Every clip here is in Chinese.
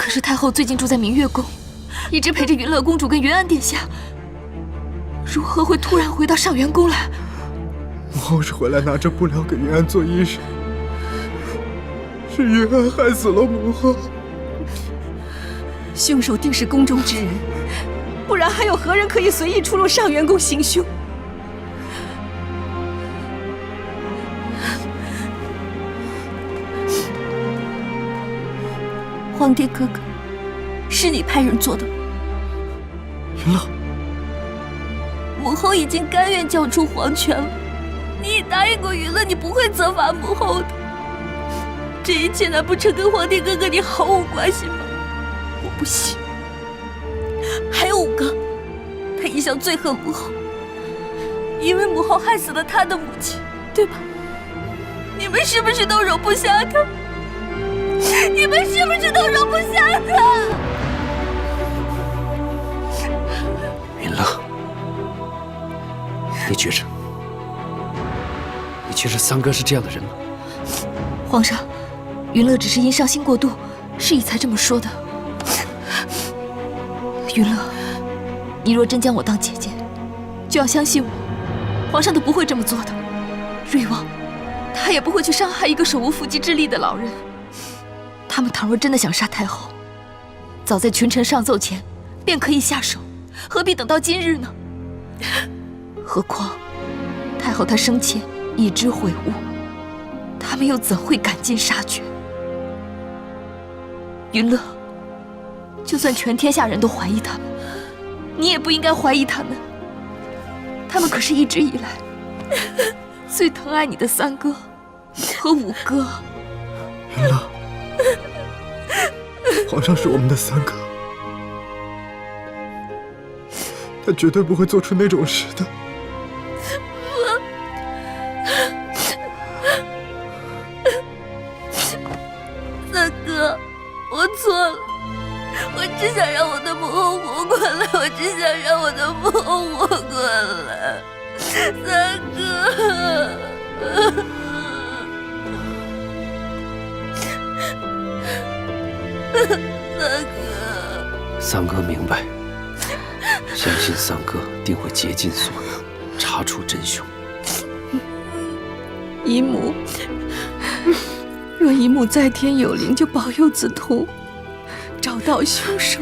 可是太后最近住在明月宫，一直陪着云乐公主跟云安殿下，如何会突然回到上元宫来？母后是回来拿着布料给云安做衣裳，是云安害死了母后。凶手定是宫中之人，不然还有何人可以随意出入上元宫行凶？皇帝哥哥，是你派人做的吗？云乐，母后已经甘愿交出皇权了，你也答应过云乐，你不会责罚母后的。这一切难不成跟皇帝哥哥你毫无关系吗？我不信。还有五哥，他一向最恨母后，因为母后害死了他的母亲，对吧？你们是不是都容不下他？你们是不是都容不下他？云乐，你觉着三哥是这样的人吗？皇上，云乐只是因伤心过度，是以才这么说的。云乐，你若真将我当姐姐，就要相信我，皇上都不会这么做的。瑞王，他也不会去伤害一个手无缚鸡之力的老人。他们倘若真的想杀太后，早在群臣上奏前便可以下手，何必等到今日呢？何况太后她生前已知悔悟，他们又怎会赶尽杀绝？云乐，就算全天下人都怀疑他们，你也不应该怀疑他们。他们可是一直以来最疼爱你的三哥和五哥。云乐，皇上是我们的三哥，他绝对不会做出那种事的。三哥，我错了，我只想让我的母后活过来，我只想让我的母后活过来，三哥。三哥明白，相信三哥定会竭尽所能，查出真凶。姨母，若姨母在天有灵，就保佑梓潼找到凶手，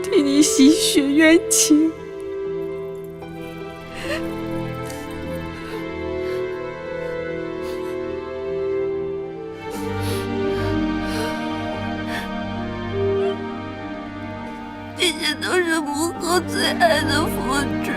替你洗雪冤情。这些都是母后最爱的付出。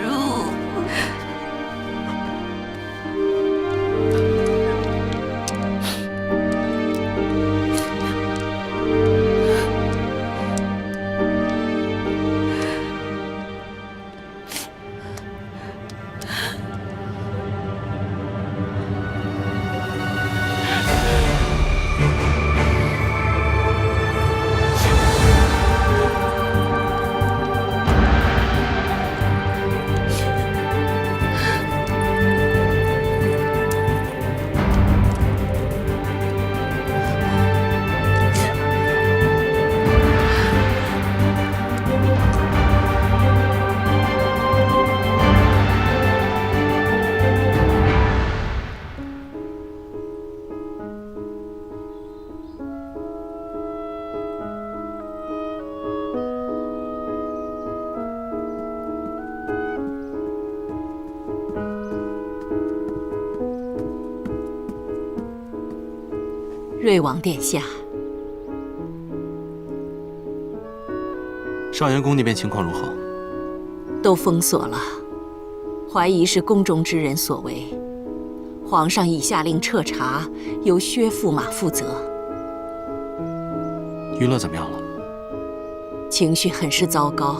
瑞王殿下，上元宫那边情况如何？都封锁了，怀疑是宫中之人所为。皇上已下令彻查，由薛驸马负责。云乐怎么样了？情绪很是糟糕，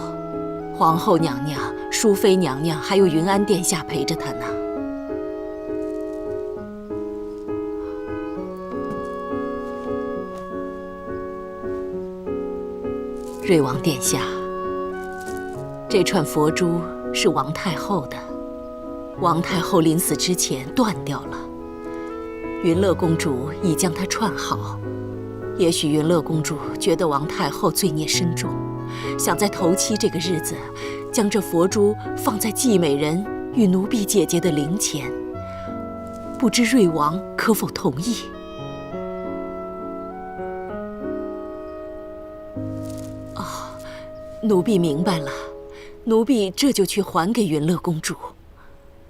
皇后娘娘、淑妃娘娘还有云安殿下陪着她呢。瑞王殿下，这串佛珠是王太后的，王太后临死之前断掉了，云乐公主已将它串好，也许云乐公主觉得王太后罪孽深重，想在头七这个日子，将这佛珠放在季美人与奴婢姐姐的灵前，不知瑞王可否同意？哦，奴婢明白了，奴婢这就去还给云乐公主。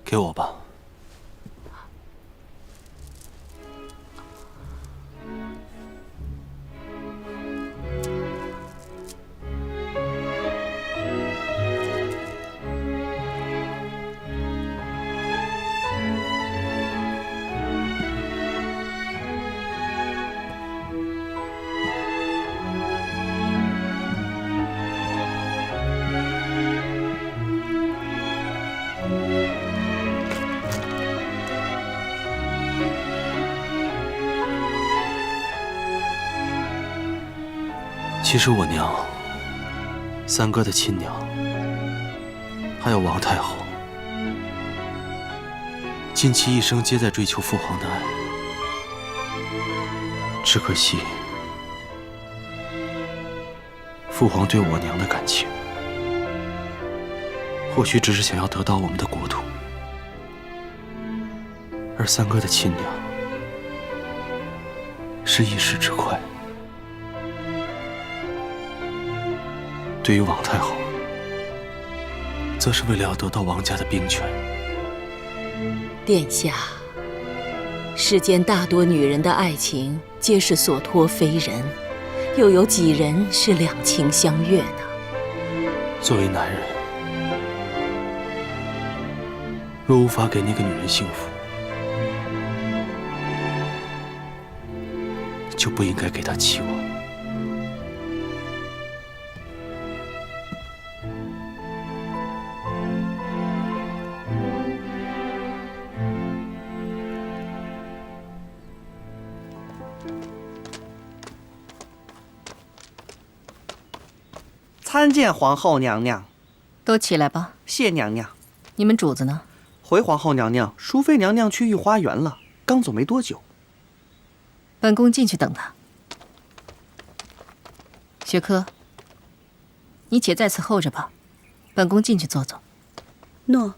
给我吧。其实我娘、三哥的亲娘，还有王太后，尽其一生皆在追求父皇的爱。只可惜，父皇对我娘的感情，或许只是想要得到我们的国土，而三哥的亲娘，是一时之快。对于王太后，则是为了要得到王家的兵权。殿下，世间大多女人的爱情皆是所托非人，又有几人是两情相悦呢？作为男人，若无法给那个女人幸福，就不应该给她期望。参见皇后娘娘。都起来吧。谢娘娘。你们主子呢？回皇后娘娘，淑妃娘娘去御花园了，刚走没多久。本宫进去等她。雪珂，你且在此候着吧，本宫进去坐坐。诺。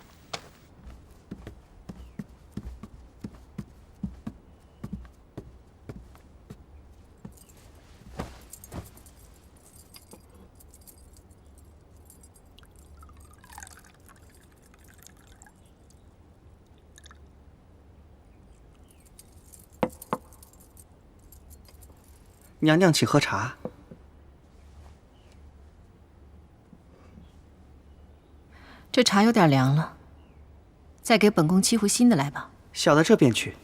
娘娘请喝茶。这茶有点凉了，再给本宫沏壶新的来吧。小的这便去。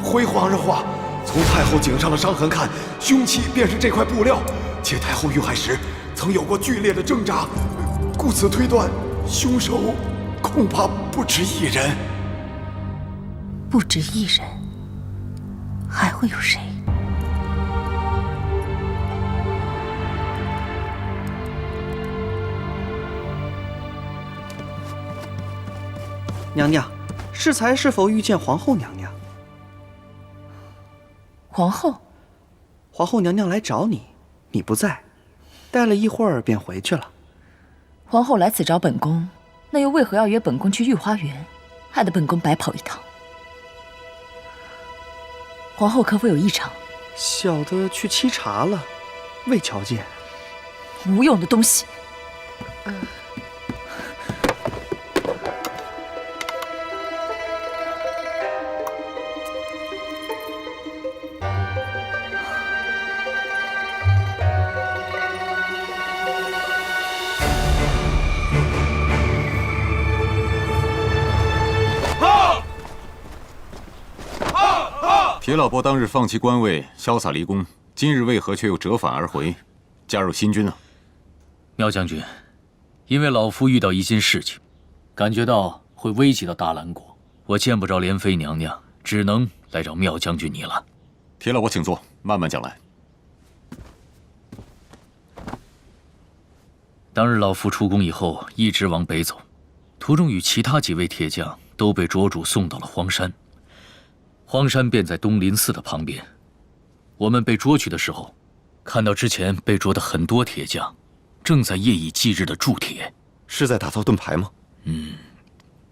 回皇上话，从太后颈上的伤痕看，凶器便是这块布料，且太后遇害时曾有过剧烈的挣扎，故此推断，凶手恐怕不止一人。不止一人，还会有谁？娘娘，适才是否遇见皇后娘娘？皇后，皇后娘娘来找你，你不在，待了一会儿便回去了。皇后来此找本宫，那又为何要约本宫去御花园，害得本宫白跑一趟？皇后可否有异常？小的去沏茶了，未瞧见。无用的东西！铁老伯当日放弃官位，潇洒离宫，今日为何却又折返而回，加入新军呢？苗将军，因为老夫遇到一件事情，感觉到会危及到大兰国，我见不着莲妃娘娘，只能来找苗将军你了。铁老伯，请坐，慢慢讲来。当日老夫出宫以后，一直往北走，途中与其他几位铁匠都被卓主送到了荒山。荒山便在东林寺的旁边。我们被捉去的时候，看到之前被捉的很多铁匠，正在夜以继日的铸铁。是在打造盾牌吗？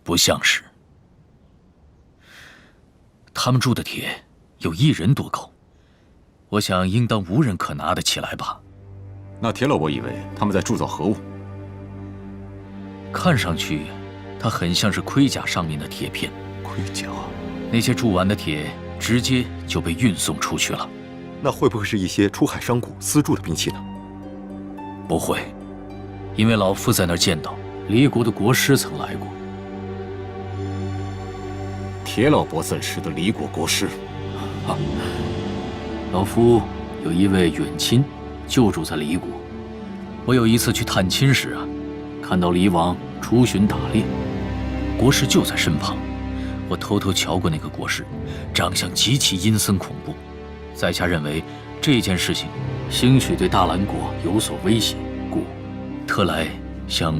不像是。他们铸的铁有1人多高，我想应当无人可拿得起来吧。那铁老伯以为他们在铸造何物？看上去，它很像是盔甲上面的铁片。盔甲。那些铸完的铁直接就被运送出去了。那会不会是一些出海商贾私铸的兵器呢？不会，因为老夫在那儿见到离国的国师曾来过。铁老伯怎识的离国国师？老夫有一位远亲，就住在离国。我有一次去探亲时看到离王出巡打猎，国师就在身旁。我偷偷瞧过那个国师，长相极其阴森恐怖。在下认为这件事情兴许对大兰国有所威胁，故特来向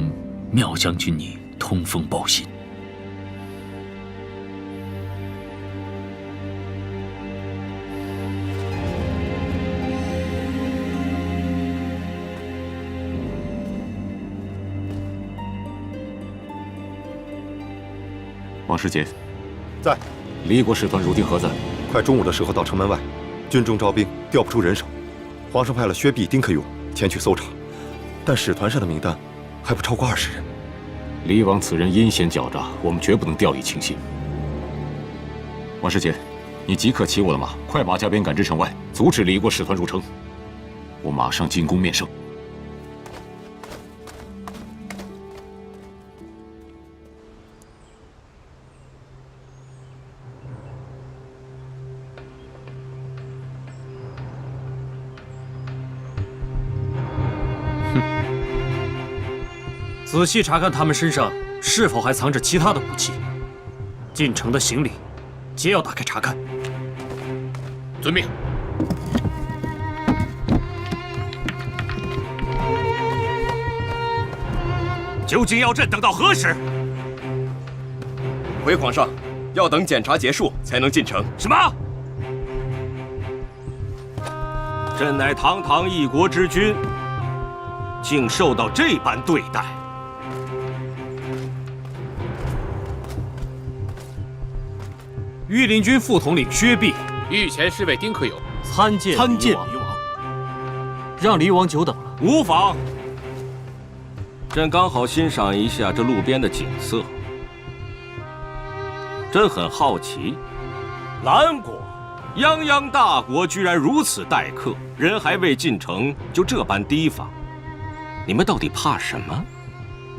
妙将军你通风报信。王世杰，在。离国使团如今何在？快中午的时候到城门外，军中招兵，调不出人手。皇上派了薛弼、丁克勇前去搜查，但使团上的名单还不超过20人。离王此人阴险狡诈，我们绝不能掉以轻心。王世杰，你即刻骑我的马，快马加鞭赶至城外，阻止离国使团入城。我马上进宫面圣。仔细查看他们身上是否还藏着其他的武器。进城的行李，皆要打开查看。遵命。究竟要朕等到何时？回皇上，要等检查结束才能进城。什么？朕乃堂堂一国之君，竟受到这般对待。御林军副统领薛弼，御前侍卫丁克勇参见离王，让离王久等了。无妨。朕刚好欣赏一下这路边的景色。朕很好奇，兰国，泱泱大国居然如此待客，人还未进城就这般提防，你们到底怕什么？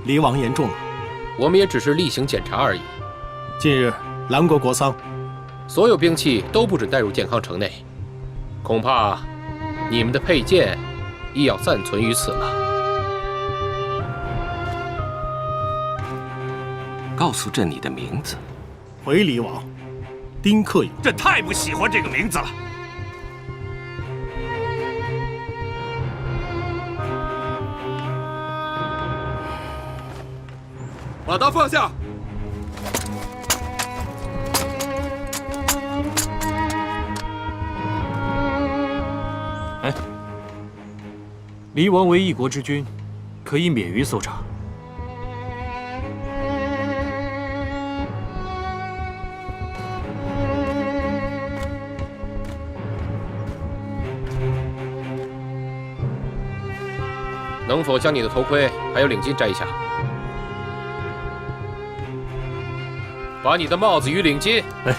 离王言重了，我们也只是例行检查而已。近日兰国国丧，所有兵器都不准带入健康城内，恐怕你们的佩剑亦要暂存于此了。告诉朕你的名字。回离王，丁克勇。朕太不喜欢这个名字了。把刀放下。哎，离王为一国之君，可以免于搜查。能否将你的头盔还有领巾摘下？把你的帽子与领巾。哎，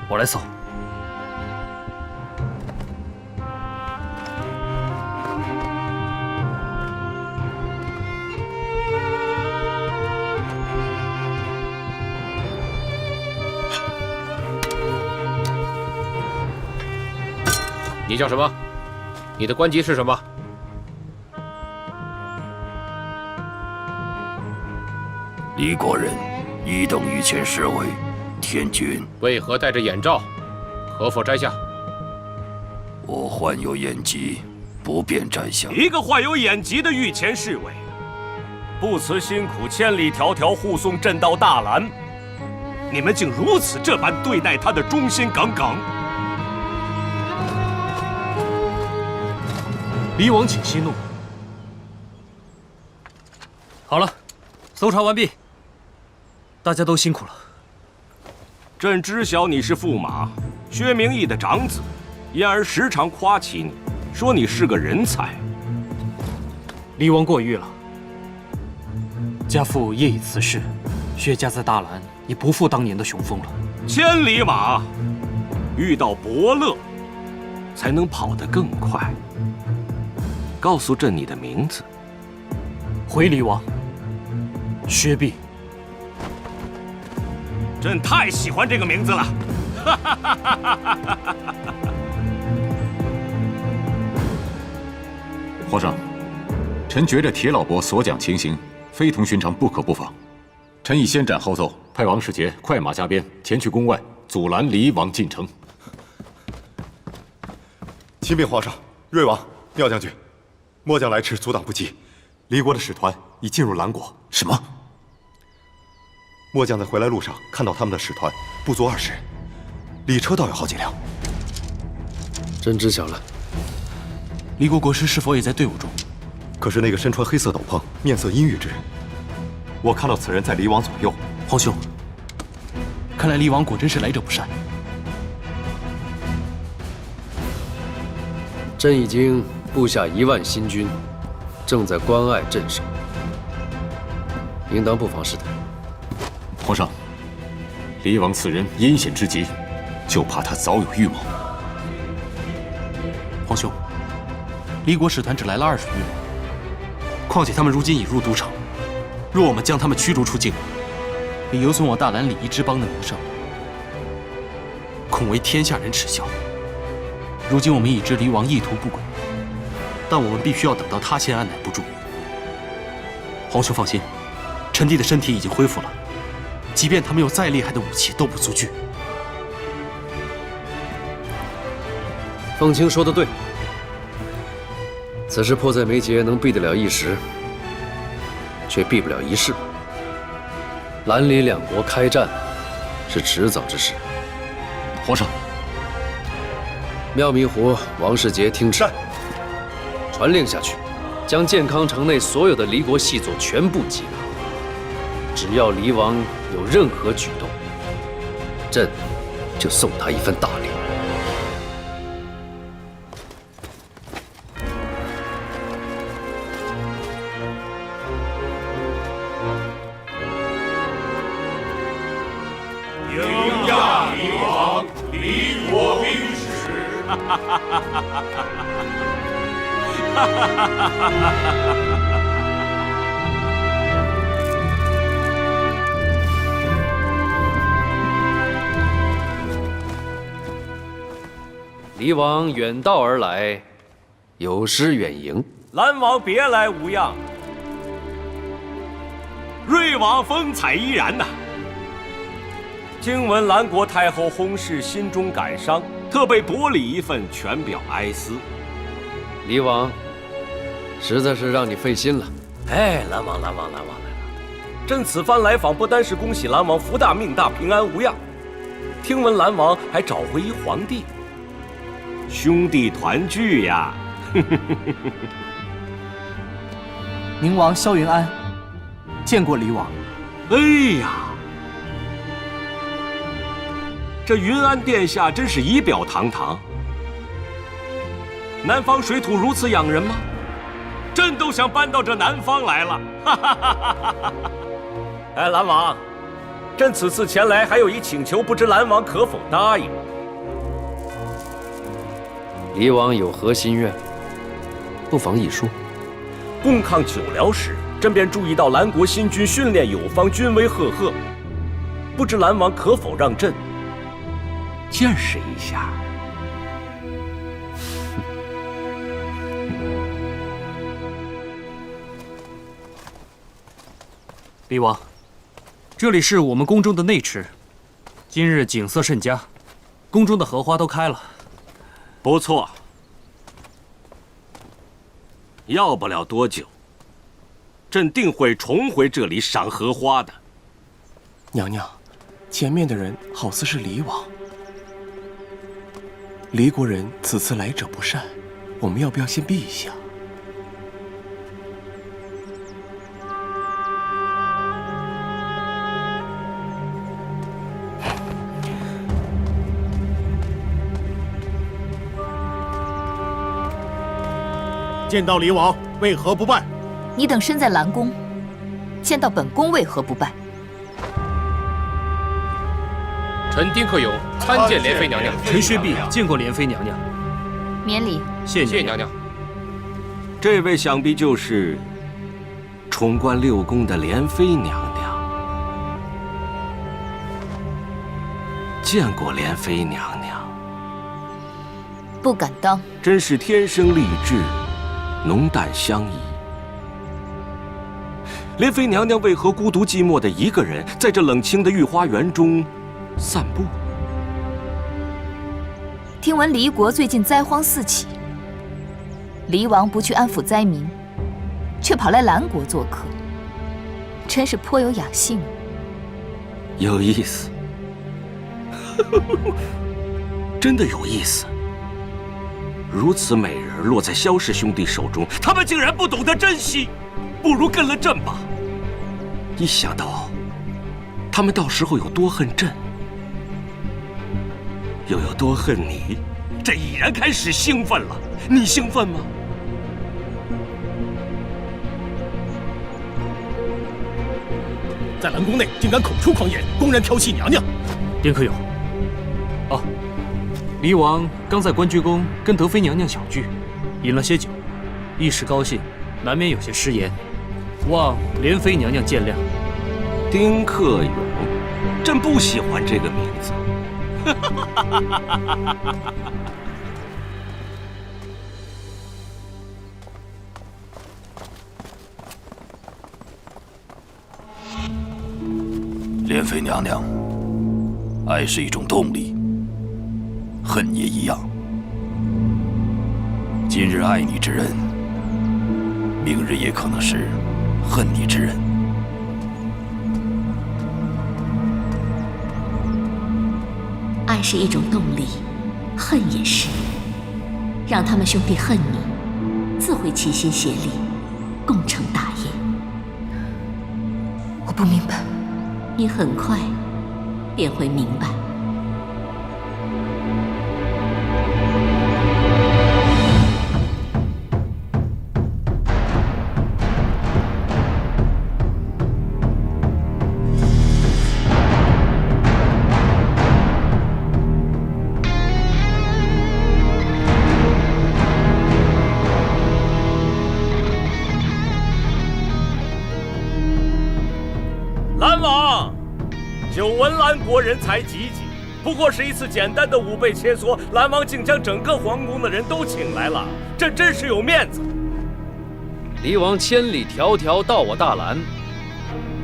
我来扫。你叫什么？你的官级是什么？李国人一等御前侍卫，天军。为何戴着眼罩？可否摘下？我患有眼疾，不便摘下。一个患有眼疾的御前侍卫，不辞辛苦千里迢迢护送朕到大兰，你们竟如此这般对待他的忠心耿耿。离王请息怒。好了，搜查完毕，大家都辛苦了。朕知晓你是驸马薛明义的长子，因而时常夸起你，说你是个人才。离王过誉了。家父业已辞世，薛家在大兰已不复当年的雄风了。千里马遇到伯乐，才能跑得更快。告诉朕你的名字。回离王，薛弼。朕太喜欢这个名字了。皇上，臣觉着铁老伯所讲情形非同寻常，不可不防。臣已先斩后奏，派王世杰快马加鞭前去宫外阻拦离王进城。启禀皇上，睿王、妙将军，末将来迟，阻挡不及。离国的使团已进入兰国。什么？末将在回来路上看到他们的使团不足20人，礼车倒有好几辆。朕知晓了。离国国师是否也在队伍中？可是那个身穿黑色斗篷、面色阴郁之人，我看到此人在离王左右。皇兄，看来离王果真是来者不善。朕已经布下1万新军，正在关隘镇守，应当不妨事态。皇上，离王此人阴险之极，就怕他早有预谋。皇兄，离国使团只来了20余人，况且他们如今已入都城，若我们将他们驱逐出境，也有损我大兰礼仪之邦的名声，恐为天下人耻笑。如今我们已知离王意图不轨，但我们必须要等到他先按捺不住。皇兄放心，臣弟的身体已经恢复了，即便他们有再厉害的武器，都不足惧。凤青说得对，此事迫在眉睫，能避得了一时，却避不了一世。兰离两国开战是迟早之事。皇上，妙明湖、王世杰听旨，传令下去，将健康城内所有的离国细作全部缉拿。只要离王有任何举动，朕就送他一份大礼。迎驾离王，离国兵使。离王远道而来，有失远迎。兰王别来无恙，睿王风采依然呐。听闻兰国太后薨逝，心中感伤，特备薄礼一份，全表哀思。离王，实在是让你费心了。哎，兰王来了！朕此番来访，不单是恭喜兰王福大命大，平安无恙，听闻兰王还找回一皇帝。兄弟团聚呀！宁王萧云安，见过离王。哎呀，这云安殿下真是仪表堂堂。南方水土如此养人吗？朕都想搬到这南方来了。哎，兰王，朕此次前来还有一请求，不知兰王可否答应？离王有何心愿，不妨一说。共抗久辽时，朕便注意到兰国新军训练有方，军威赫赫，不知兰王可否让朕见识一下？李王，这里是我们宫中的内池，今日景色甚佳，宫中的荷花都开了。不错，要不了多久，朕定会重回这里赏荷花的。娘娘，前面的人好似是黎王。黎国人此次来者不善，我们要不要先避一下？见到黎王，为何不拜？你等身在兰宫，见到本宫为何不拜？臣丁克勇参见莲妃娘娘。臣薛弼见过莲妃娘娘。免礼。谢娘娘。这位想必就是宠冠6宫的莲妃娘娘。见过莲妃娘娘。不敢当。真是天生丽质，浓淡相宜。莲妃娘娘为何孤独寂寞的一个人，在这冷清的御花园中散步？听闻黎国最近灾荒四起，黎王不去安抚灾民，却跑来兰国做客，真是颇有雅兴。有意思，真的有意思。如此美人落在萧氏兄弟手中，他们竟然不懂得珍惜，不如跟了朕吧。一想到他们到时候有多恨朕，又有多恨你，朕已然开始兴奋了。你兴奋吗？在兰宫内竟敢口出狂言，公然调戏娘娘！丁克勇，黎王刚在官居宫跟德妃娘娘小聚，饮了些酒，一时高兴，难免有些失言，望莲妃娘娘见谅。丁克勇，朕不喜欢这个名字。莲妃娘娘，爱是一种动力，恨也一样。今日爱你之人，明日也可能是恨你之人。爱是一种动力，恨也是。让他们兄弟恨你，自会齐心协力，共成大业。我不明白。你很快便会明白。兰王，久闻兰国人才济济，不过是一次简单的5倍切磋，兰王竟将整个皇宫的人都请来了，这真是有面子。黎王千里迢迢到我大兰，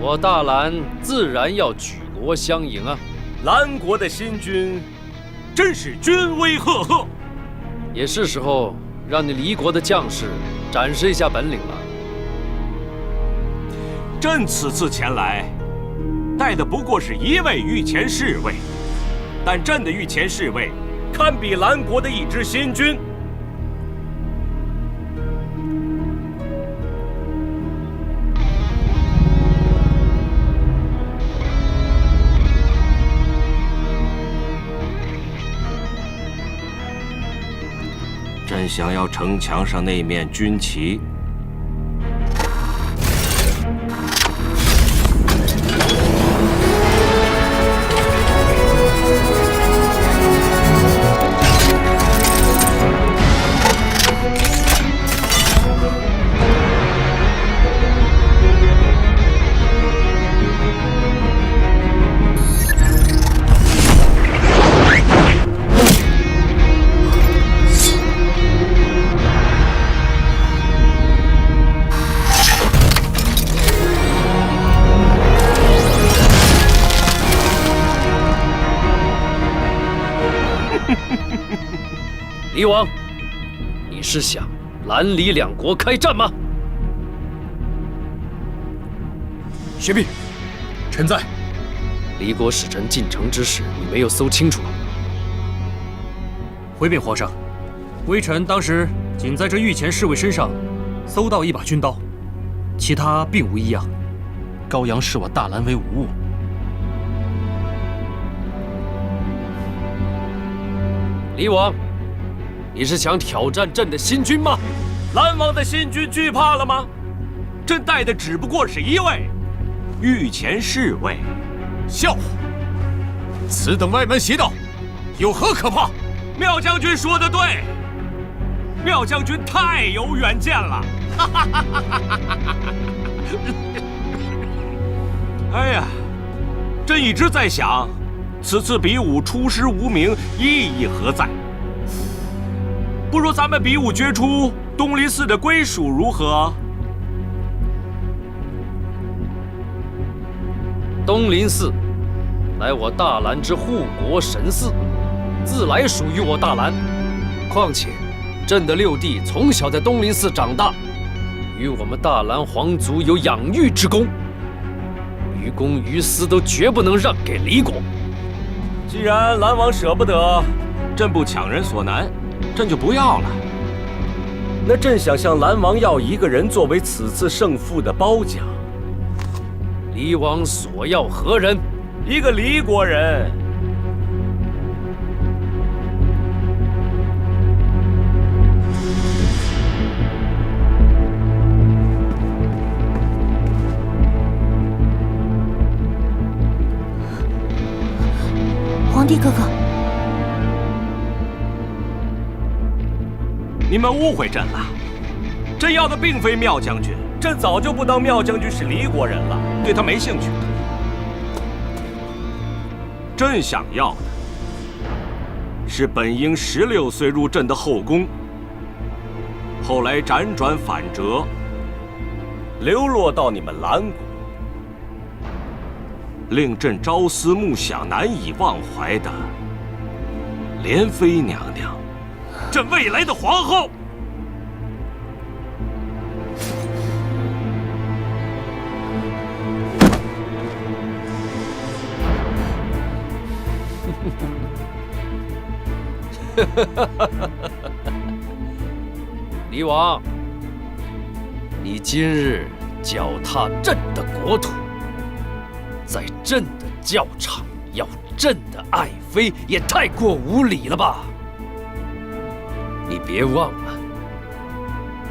我大兰自然要举国相迎啊！兰国的新君，真是军威赫赫，也是时候让你黎国的将士展示一下本领了。朕此次前来，带的不过是1位御前侍卫，但朕的御前侍卫堪比兰国的一支新军。朕想要城墙上那面军旗。离王，你是想蓝黎两国开战吗？雪碧，臣在。离国使臣进城之事，你没有搜清楚吗？回禀皇上，微臣当时仅在这御前侍卫身上搜到一把军刀，其他并无异样。高阳视我大蓝为无物。离王，你是想挑战朕的新军吗？蓝王的新军惧怕了吗？朕带的只不过是一位御前侍卫。笑话！此等歪门邪道，有何可怕？妙将军说得对，妙将军太有远见了。哎呀，朕一直在想，此次比武出师无名，意义何在？不如咱们比武决出东林寺的归属如何？东林寺乃我大兰之护国神寺，自来属于我大兰。况且，朕的六弟从小在东林寺长大，与我们大兰皇族有养育之功，于公于私都绝不能让给离国。既然蓝王舍不得，朕不强人所难，朕就不要了。那朕想向蓝王要一个人作为此次胜负的褒奖。离王所要何人？一个离国人。皇帝哥哥，你们误会朕了。朕要的并非妙将军，朕早就不当妙将军是离国人了，对他没兴趣。朕想要的是本应16岁入朕的后宫，后来辗转反折，流落到你们蓝国，令朕朝思暮想、难以忘怀的莲妃娘娘，朕未来的皇后。离王，你今日脚踏朕的国土，在朕的教场要朕的爱妃，也太过无礼了吧！你别忘了，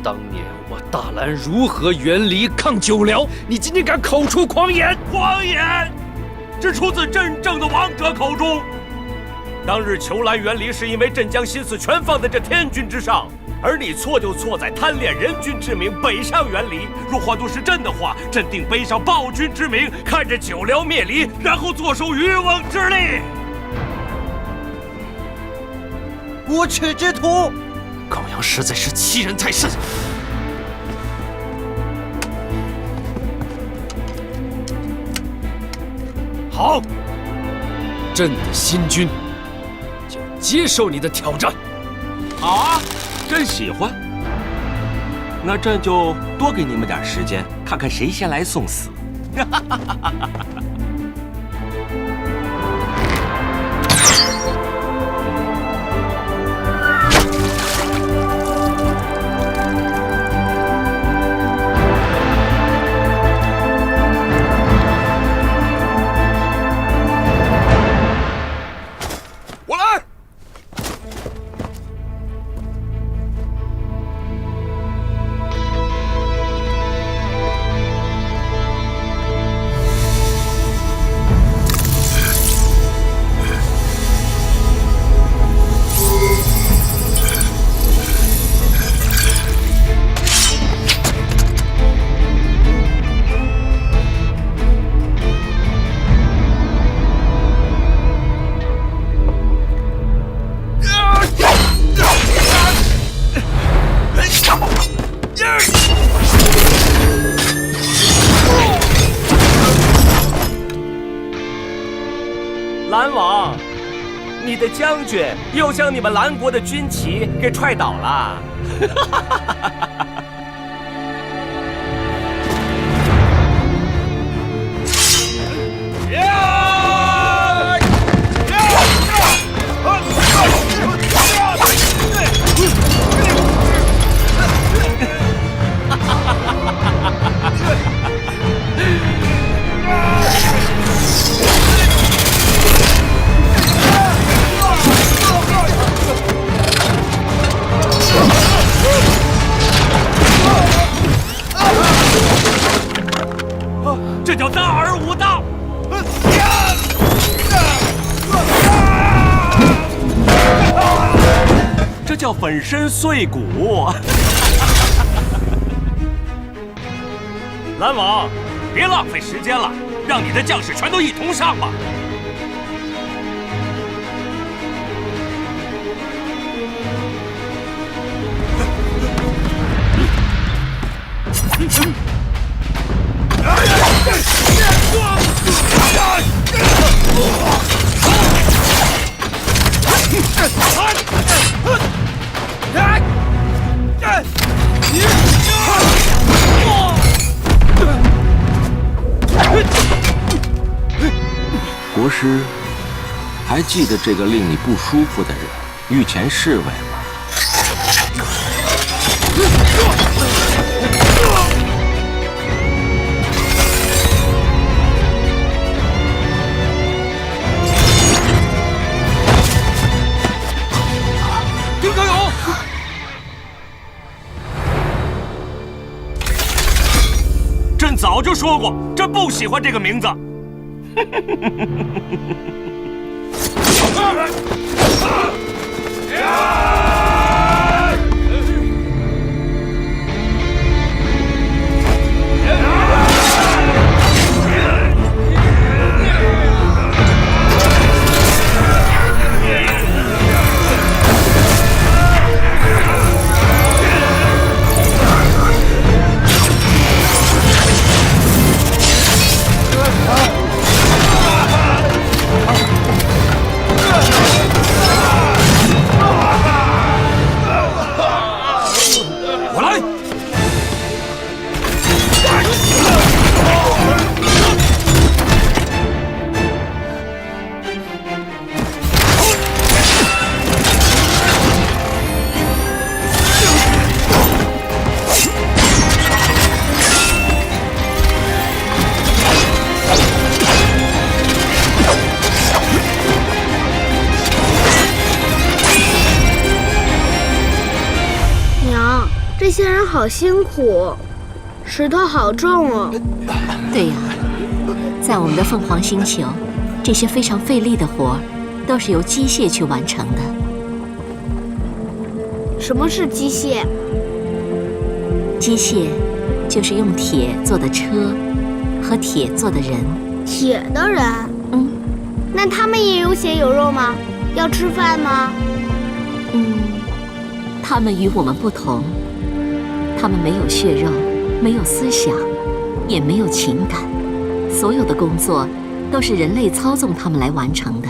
当年我大兰如何援离抗九辽，你今天敢口出狂言！狂言，只出自真正的王者口中。当日求兰援离，是因为朕将心思全放在这天军之上，而你错就错在贪恋人君之名，北上援离。若换作是朕的话，朕定背上暴君之名，看着九辽灭离，然后坐收渔翁之利。无耻之徒！高阳实在是欺人太甚。好，朕的新军就接受你的挑战。好啊，朕喜欢。那朕就多给你们点时间，看看谁先来送死。你的将军又将你们兰国的军旗给踹倒了。这叫大而无当，这叫粉身碎骨。兰王，别浪费时间了，让你的将士全都一同上吧。国师，还记得这个令你不舒服的人御前侍卫吗？丁可勇，朕早就说过，朕不喜欢这个名字。这些人好辛苦，石头好重哦。对呀，在我们的凤凰星球，这些非常费力的活儿，都是由机械去完成的。什么是机械？机械就是用铁做的车和铁做的人。铁的人？嗯。那他们也有血有肉吗？要吃饭吗？他们与我们不同。他们没有血肉，没有思想，也没有情感，所有的工作都是人类操纵他们来完成的。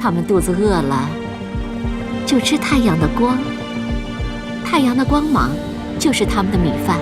他们肚子饿了，就吃太阳的光，太阳的光芒就是他们的米饭。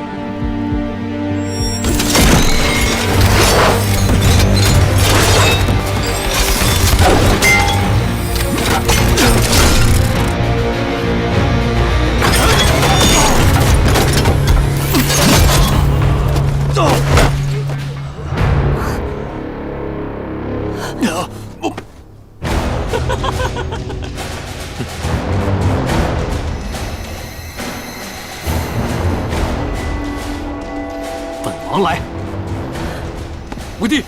本王来，为帝。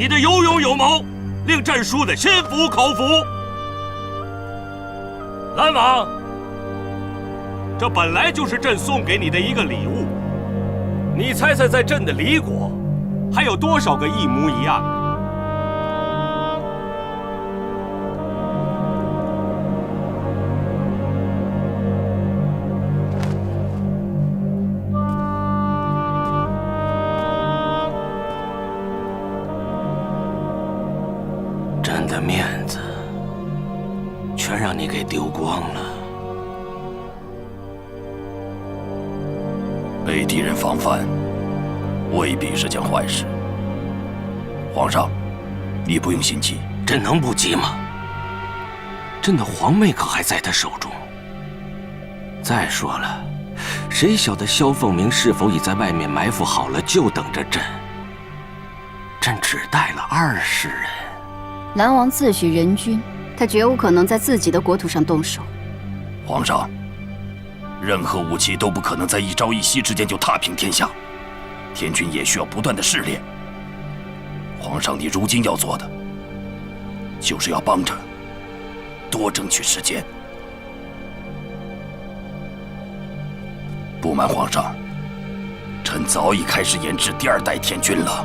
你的有勇有谋，令朕输得心服口服。兰王，这本来就是朕送给你的一个礼物。你猜猜，在朕的离国，还有多少个一模一样的？朕的面子全让你给丢光了。被敌人防范，未必是件坏事。皇上，你不用心急。朕能不急吗？朕的皇妹可还在他手中。再说了，谁晓得萧凤鸣是否已在外面埋伏好了，就等着朕？朕只带了20人。兰王自诩仁君，他绝无可能在自己的国土上动手。皇上，任何武器都不可能在一朝一夕之间就踏平天下，天军也需要不断的试炼。皇上，你如今要做的，就是要帮着多争取时间。不瞒皇上，臣早已开始研制第2代天军了，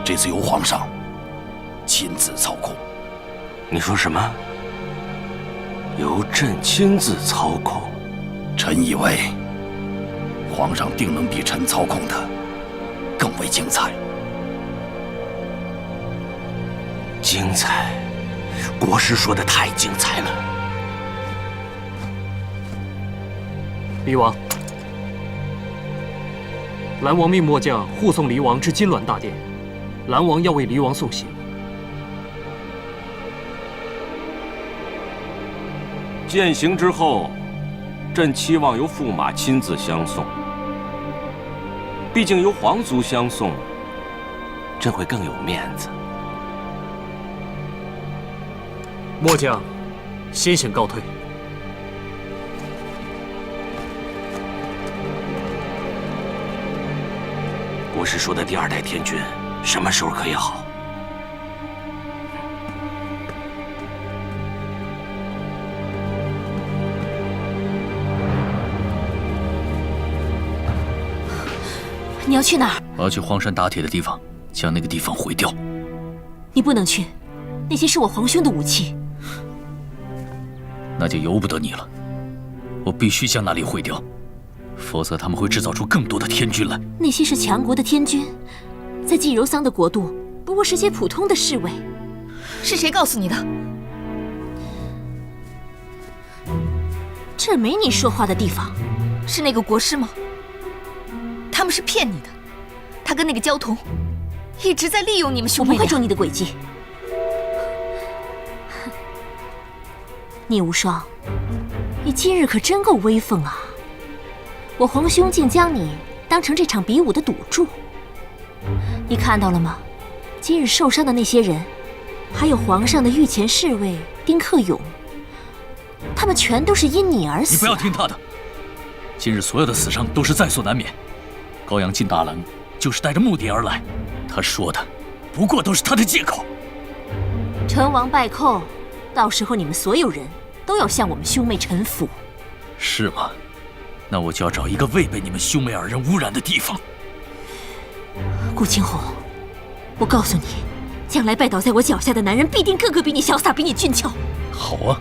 这次由皇上亲自操控。你说什么？由朕亲自操控？臣以为，皇上定能比臣操控的更为精彩。精彩？国师说的太精彩了。离王，兰王命末将护送离王至金銮大殿，兰王要为离王送行。饯行之后，朕期望由驸马亲自相送。毕竟由皇族相送，朕会更有面子。末将先行告退。国师说的第2代天军什么时候可以好？你要去哪儿？我要去荒山打铁的地方，将那个地方毁掉。你不能去，那些是我皇兄的武器。那就由不得你了，我必须将那里毁掉，否则他们会制造出更多的天军来。那些是强国的天军，在季柔桑的国度，不过是些普通的侍卫。是谁告诉你的？这儿没你说话的地方。是那个国师吗？他们是骗你的，他跟那个焦桐一直在利用你们兄妹俩。我不会中你的诡计。聂无双，你今日可真够威风啊！我皇兄竟将你当成这场比武的赌注。你看到了吗？今日受伤的那些人，还有皇上的御前侍卫丁克勇，他们全都是因你而死。你不要听他的，今日所有的死伤都是在所难免。高阳进大冷就是带着目的而来，他说的不过都是他的借口。成王败寇，到时候你们所有人都要向我们兄妹臣服。是吗？那我就要找一个未被你们兄妹2人污染的地方。顾青红，我告诉你，将来拜倒在我脚下的男人必定个个比你潇洒，比你俊俏。好啊，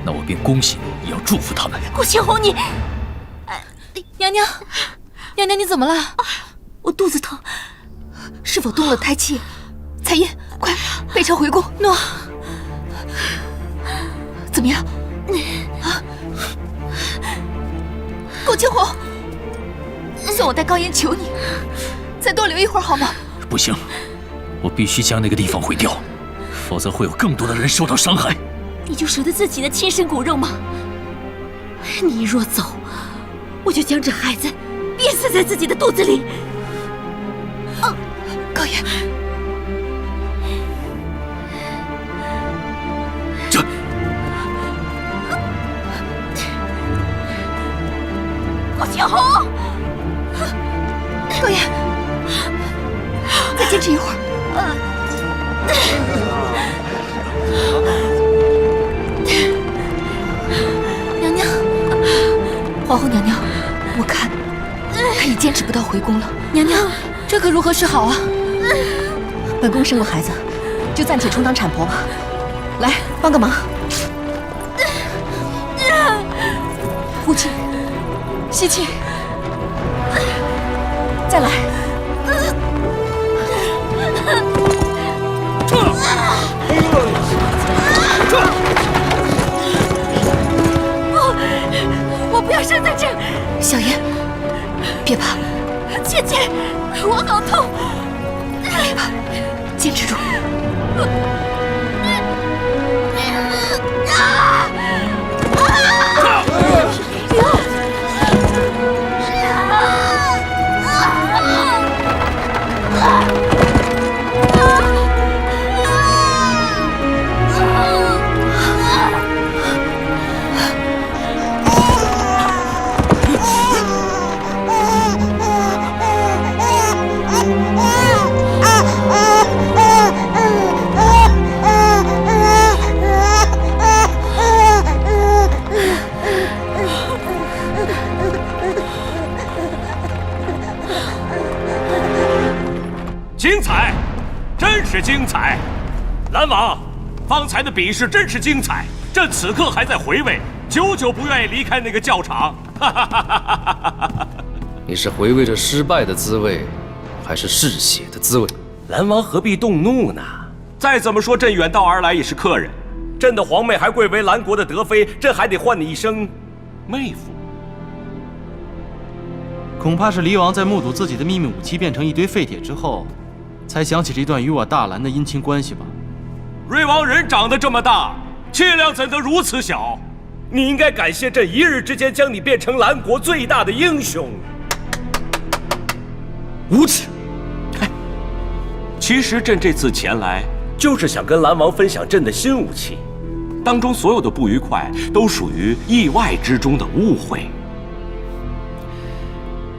那我便恭喜你，也要祝福他们。顾青红，你，娘娘，娘娘你怎么了？我肚子疼，是否动了胎气？彩音，快备朝回宫。诺。怎么样？啊！顾青红，算我带高言求你，再多留一会儿好吗？不行，我必须将那个地方毁掉，否则会有更多的人受到伤害。你就舍得自己的亲生骨肉吗？你若走，我就将这孩子憋死在自己的肚子里。高言，顾青红，高言，再坚持一会儿，娘娘，皇后娘娘，我看他也坚持不到回宫了。娘娘，这可如何是好啊？本宫生过孩子，就暂且充当产婆吧。来，帮个忙。呼气，吸气，再来。我不要生在这儿！小妍，别怕，姐姐，我好痛！别怕，坚持住。精彩，真是精彩！兰王，方才的比试真是精彩，朕此刻还在回味，久久不愿意离开那个教场。你是回味着失败的滋味，还是嗜血的滋味？兰王何必动怒呢？再怎么说，朕远道而来也是客人。朕的皇妹还贵为兰国的德妃，朕还得唤你一声妹夫。恐怕是离王在目睹自己的秘密武器变成一堆废铁之后，才想起这段与我大兰的姻亲关系吧。瑞王人长得这么大，气量怎得如此小？你应该感谢朕一日之间将你变成兰国最大的英雄。无耻！其实朕这次前来，就是想跟兰王分享朕的新武器，当中所有的不愉快都属于意外之中的误会。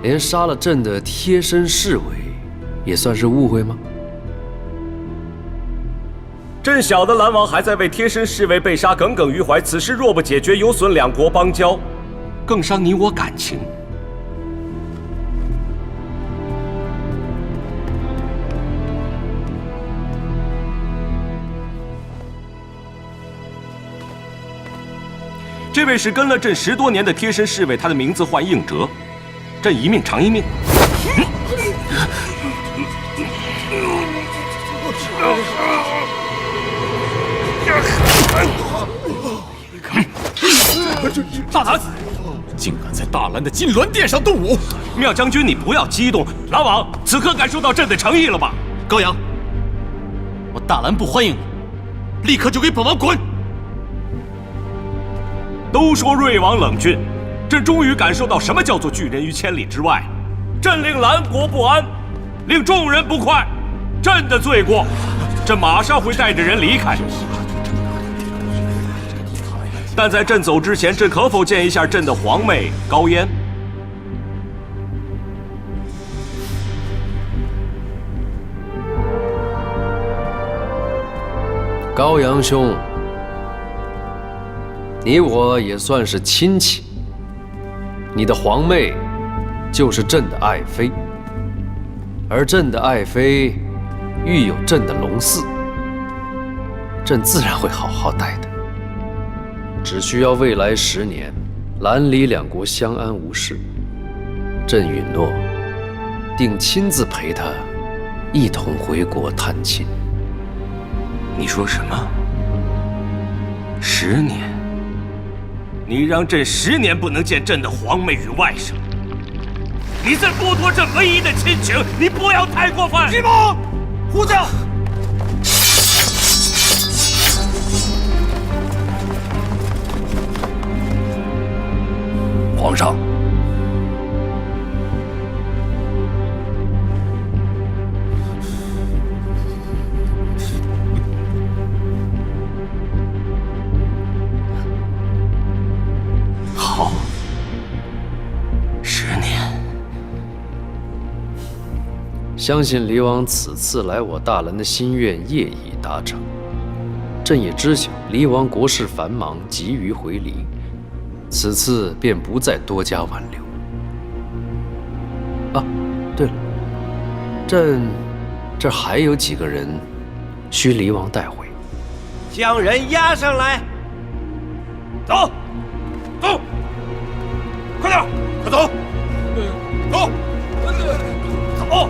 连杀了朕的贴身侍卫，也算是误会吗？朕晓得兰王还在为贴身侍卫被杀耿耿于怀，此事若不解决，有损两国邦交，更伤你我感情。这位是跟了朕10多年的贴身侍卫，他的名字唤应哲。朕一命偿一命。大胆！竟敢在大兰的金銮殿上动武！妙将军，你不要激动。兰王，此刻感受到朕的诚意了吧？高阳，我大兰不欢迎你，立刻就给本王滚！都说瑞王冷峻。朕终于感受到什么叫做拒人于千里之外。朕令兰国不安，令众人不快，朕的罪过，朕马上会带着人离开。但在朕走之前，朕可否见一下朕的皇妹高嫣？高阳兄，你我也算是亲戚。你的皇妹就是朕的爱妃，而朕的爱妃育有朕的龙嗣，朕自然会好好待的。只需要未来10年，兰离两国相安无事，朕允诺，定亲自陪她一同回国探亲。你说什么？10年？你让朕10年不能见朕的皇妹与外甥，你在剥夺朕唯一的亲情，你不要太过分！急忙呼叫。皇上，好，10年，相信离王此次来我大兰的心愿业已达成。朕也知晓离王国事繁忙，急于回离，此次便不再多加挽留。啊，对了，朕这还有几个人需离王带回，将人押上来。走，走，快点，快走，走，走，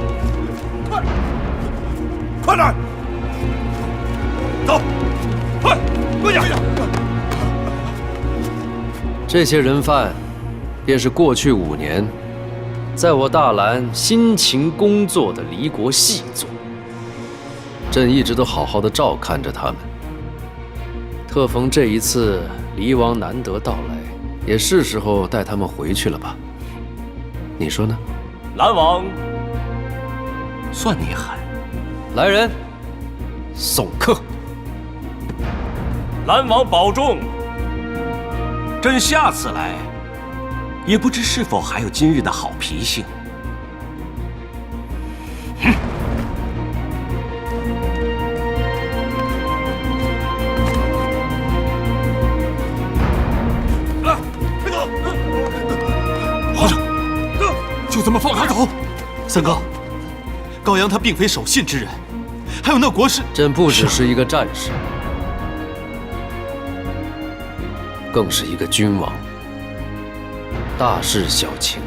快点，走，快，快点！这些人犯，便是过去5年，在我大兰辛勤工作的离国细作。朕一直都好好的照看着他们，特逢这一次离王难得到来，也是时候带他们回去了吧？你说呢？兰王，算你狠！来人，送客。兰王保重。朕下次来，也不知是否还有今日的好脾性。皇上，就这么放他走？三哥，高阳他并非守信之人，还有那国事，朕不只是一个战士，更是一个君王。大事小情，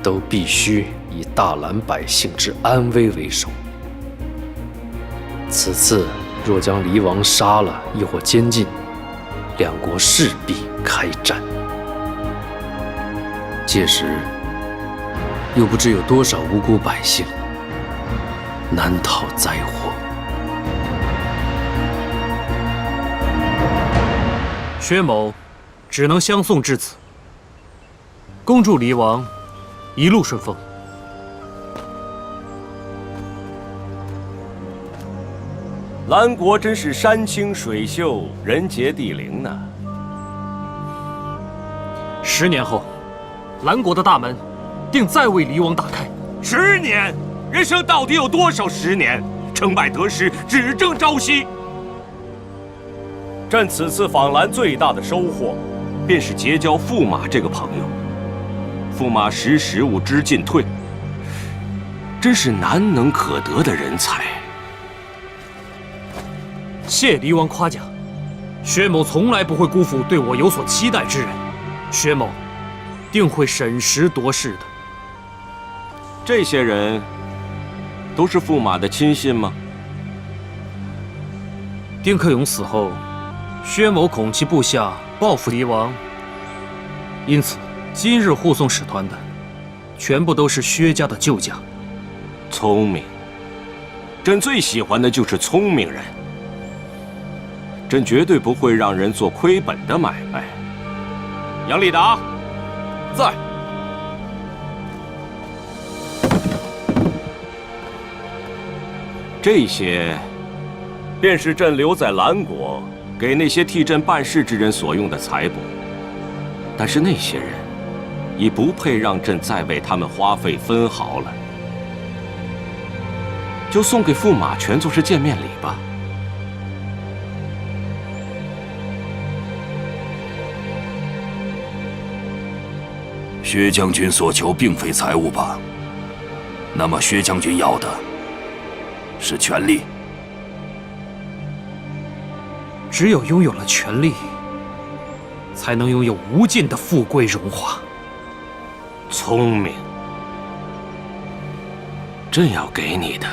都必须以大兰百姓之安危为首。此次若将离王杀了，亦或监禁，两国势必开战。届时，又不知有多少无辜百姓难逃灾祸。薛某只能相送至此。恭祝离王一路顺风。兰国真是山清水秀，人杰地灵呢。10年后，兰国的大门定再为离王打开。10年，人生到底有多少10年？成败得失，只争朝夕。朕此次访兰最大的收获，便是结交驸马这个朋友。驸马识时务知进退，真是难能可得的人才。谢离王夸奖，薛某从来不会辜负对我有所期待之人，薛某定会审时度势的。这些人都是驸马的亲信吗？丁克勇死后，薛某恐其部下报复离王，因此今日护送使团的全部都是薛家的旧将。聪明，朕最喜欢的就是聪明人。朕绝对不会让人做亏本的买卖。杨立达，在。这些，便是朕留在兰国，给那些替朕办事之人所用的财帛。但是那些人，已不配让朕再为他们花费分毫了。就送给驸马，全做是见面礼吧。薛将军所求并非财物吧？那么薛将军要的是权力。只有拥有了权力，才能拥有无尽的富贵荣华。聪明，朕要给你的，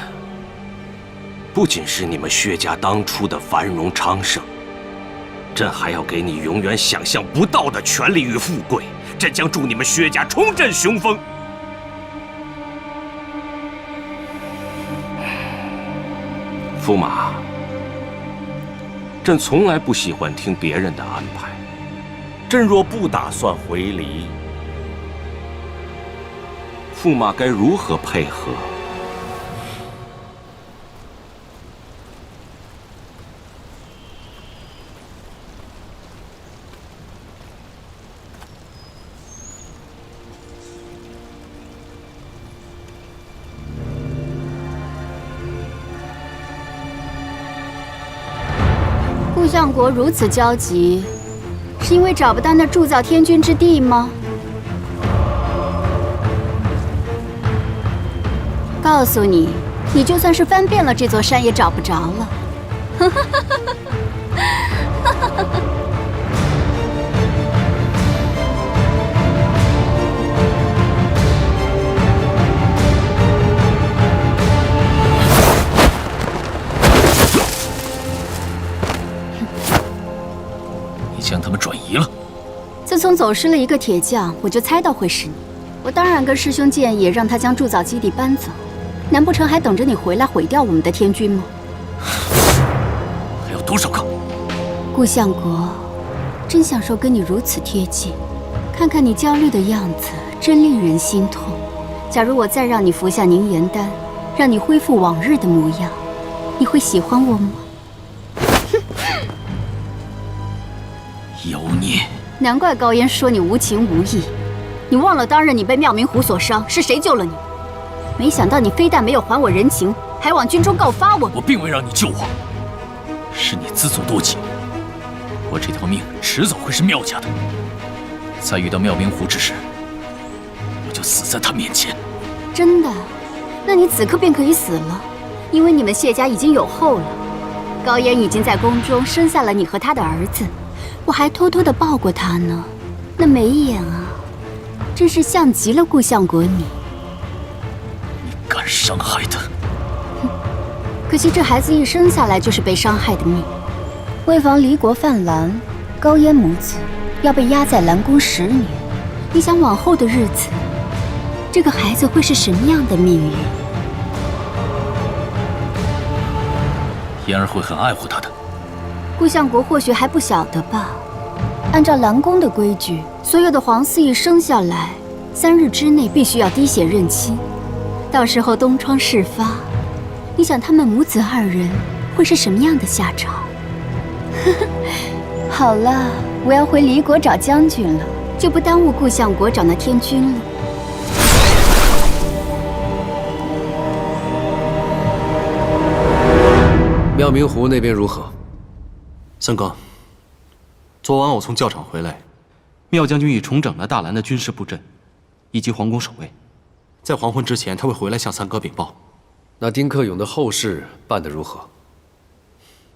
不仅是你们薛家当初的繁荣昌盛，朕还要给你永远想象不到的权力与富贵。朕将助你们薛家重振雄风。驸马，朕从来不喜欢听别人的安排。朕若不打算回离，驸马该如何配合？顾相国如此焦急，是因为找不到那铸造天君之地吗？告诉你，你就算是翻遍了这座山也找不着了。你将他们转移了。自从走失了一个铁匠，我就猜到会是你。我当然跟师兄建议，让他将铸造基地搬走。难不成还等着你回来毁掉我们的天君吗？还有多少个？顾相国，真享受跟你如此贴近，看看你焦虑的样子，真令人心痛。假如我再让你服下凝颜丹，让你恢复往日的模样，你会喜欢我吗？妖孽！难怪高烟说你无情无义。你忘了当日你被妙明湖所伤，是谁救了你？没想到你非但没有还我人情，还往军中告发我。我并未让你救我，是你自作多情。我这条命迟早会是妙家的。在遇到妙明湖之时，我就死在他面前。真的？那你此刻便可以死了，因为你们谢家已经有后了。高烟已经在宫中生下了你和他的儿子，我还偷偷地抱过他呢。那眉眼啊，真是像极了顾相国你。敢伤害他？可惜这孩子一生下来就是被伤害的命。为防离国犯蓝，高烟母子要被压在蓝宫10年。你想往后的日子，这个孩子会是什么样的命运？嫣儿会很爱护他的。顾相国或许还不晓得吧？按照蓝宫的规矩，所有的皇嗣一生下来，3日之内必须要滴血认亲。到时候东窗事发，你想他们母子2人会是什么样的下场？好了，我要回离国找将军了，就不耽误顾相国找那天君了。妙明湖那边如何？三哥，昨晚我从教场回来，妙将军已重整了大兰的军事布阵，以及皇宫守卫。在黄昏之前，他会回来向三哥禀报。那丁克勇的后事办得如何？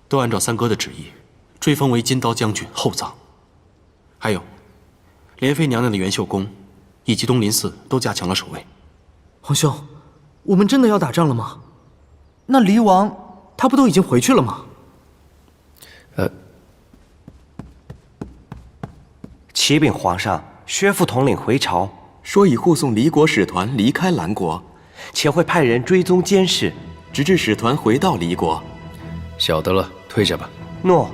都按照三哥的旨意，追封为金刀将军厚葬。还有，莲妃娘娘的元秀宫以及东林寺都加强了守卫。皇兄，我们真的要打仗了吗？那离王他不都已经回去了吗？启禀皇上，薛副统领回朝，说已护送离国使团离开兰国，且会派人追踪监视，直至使团回到离国。晓得了，退下吧。诺。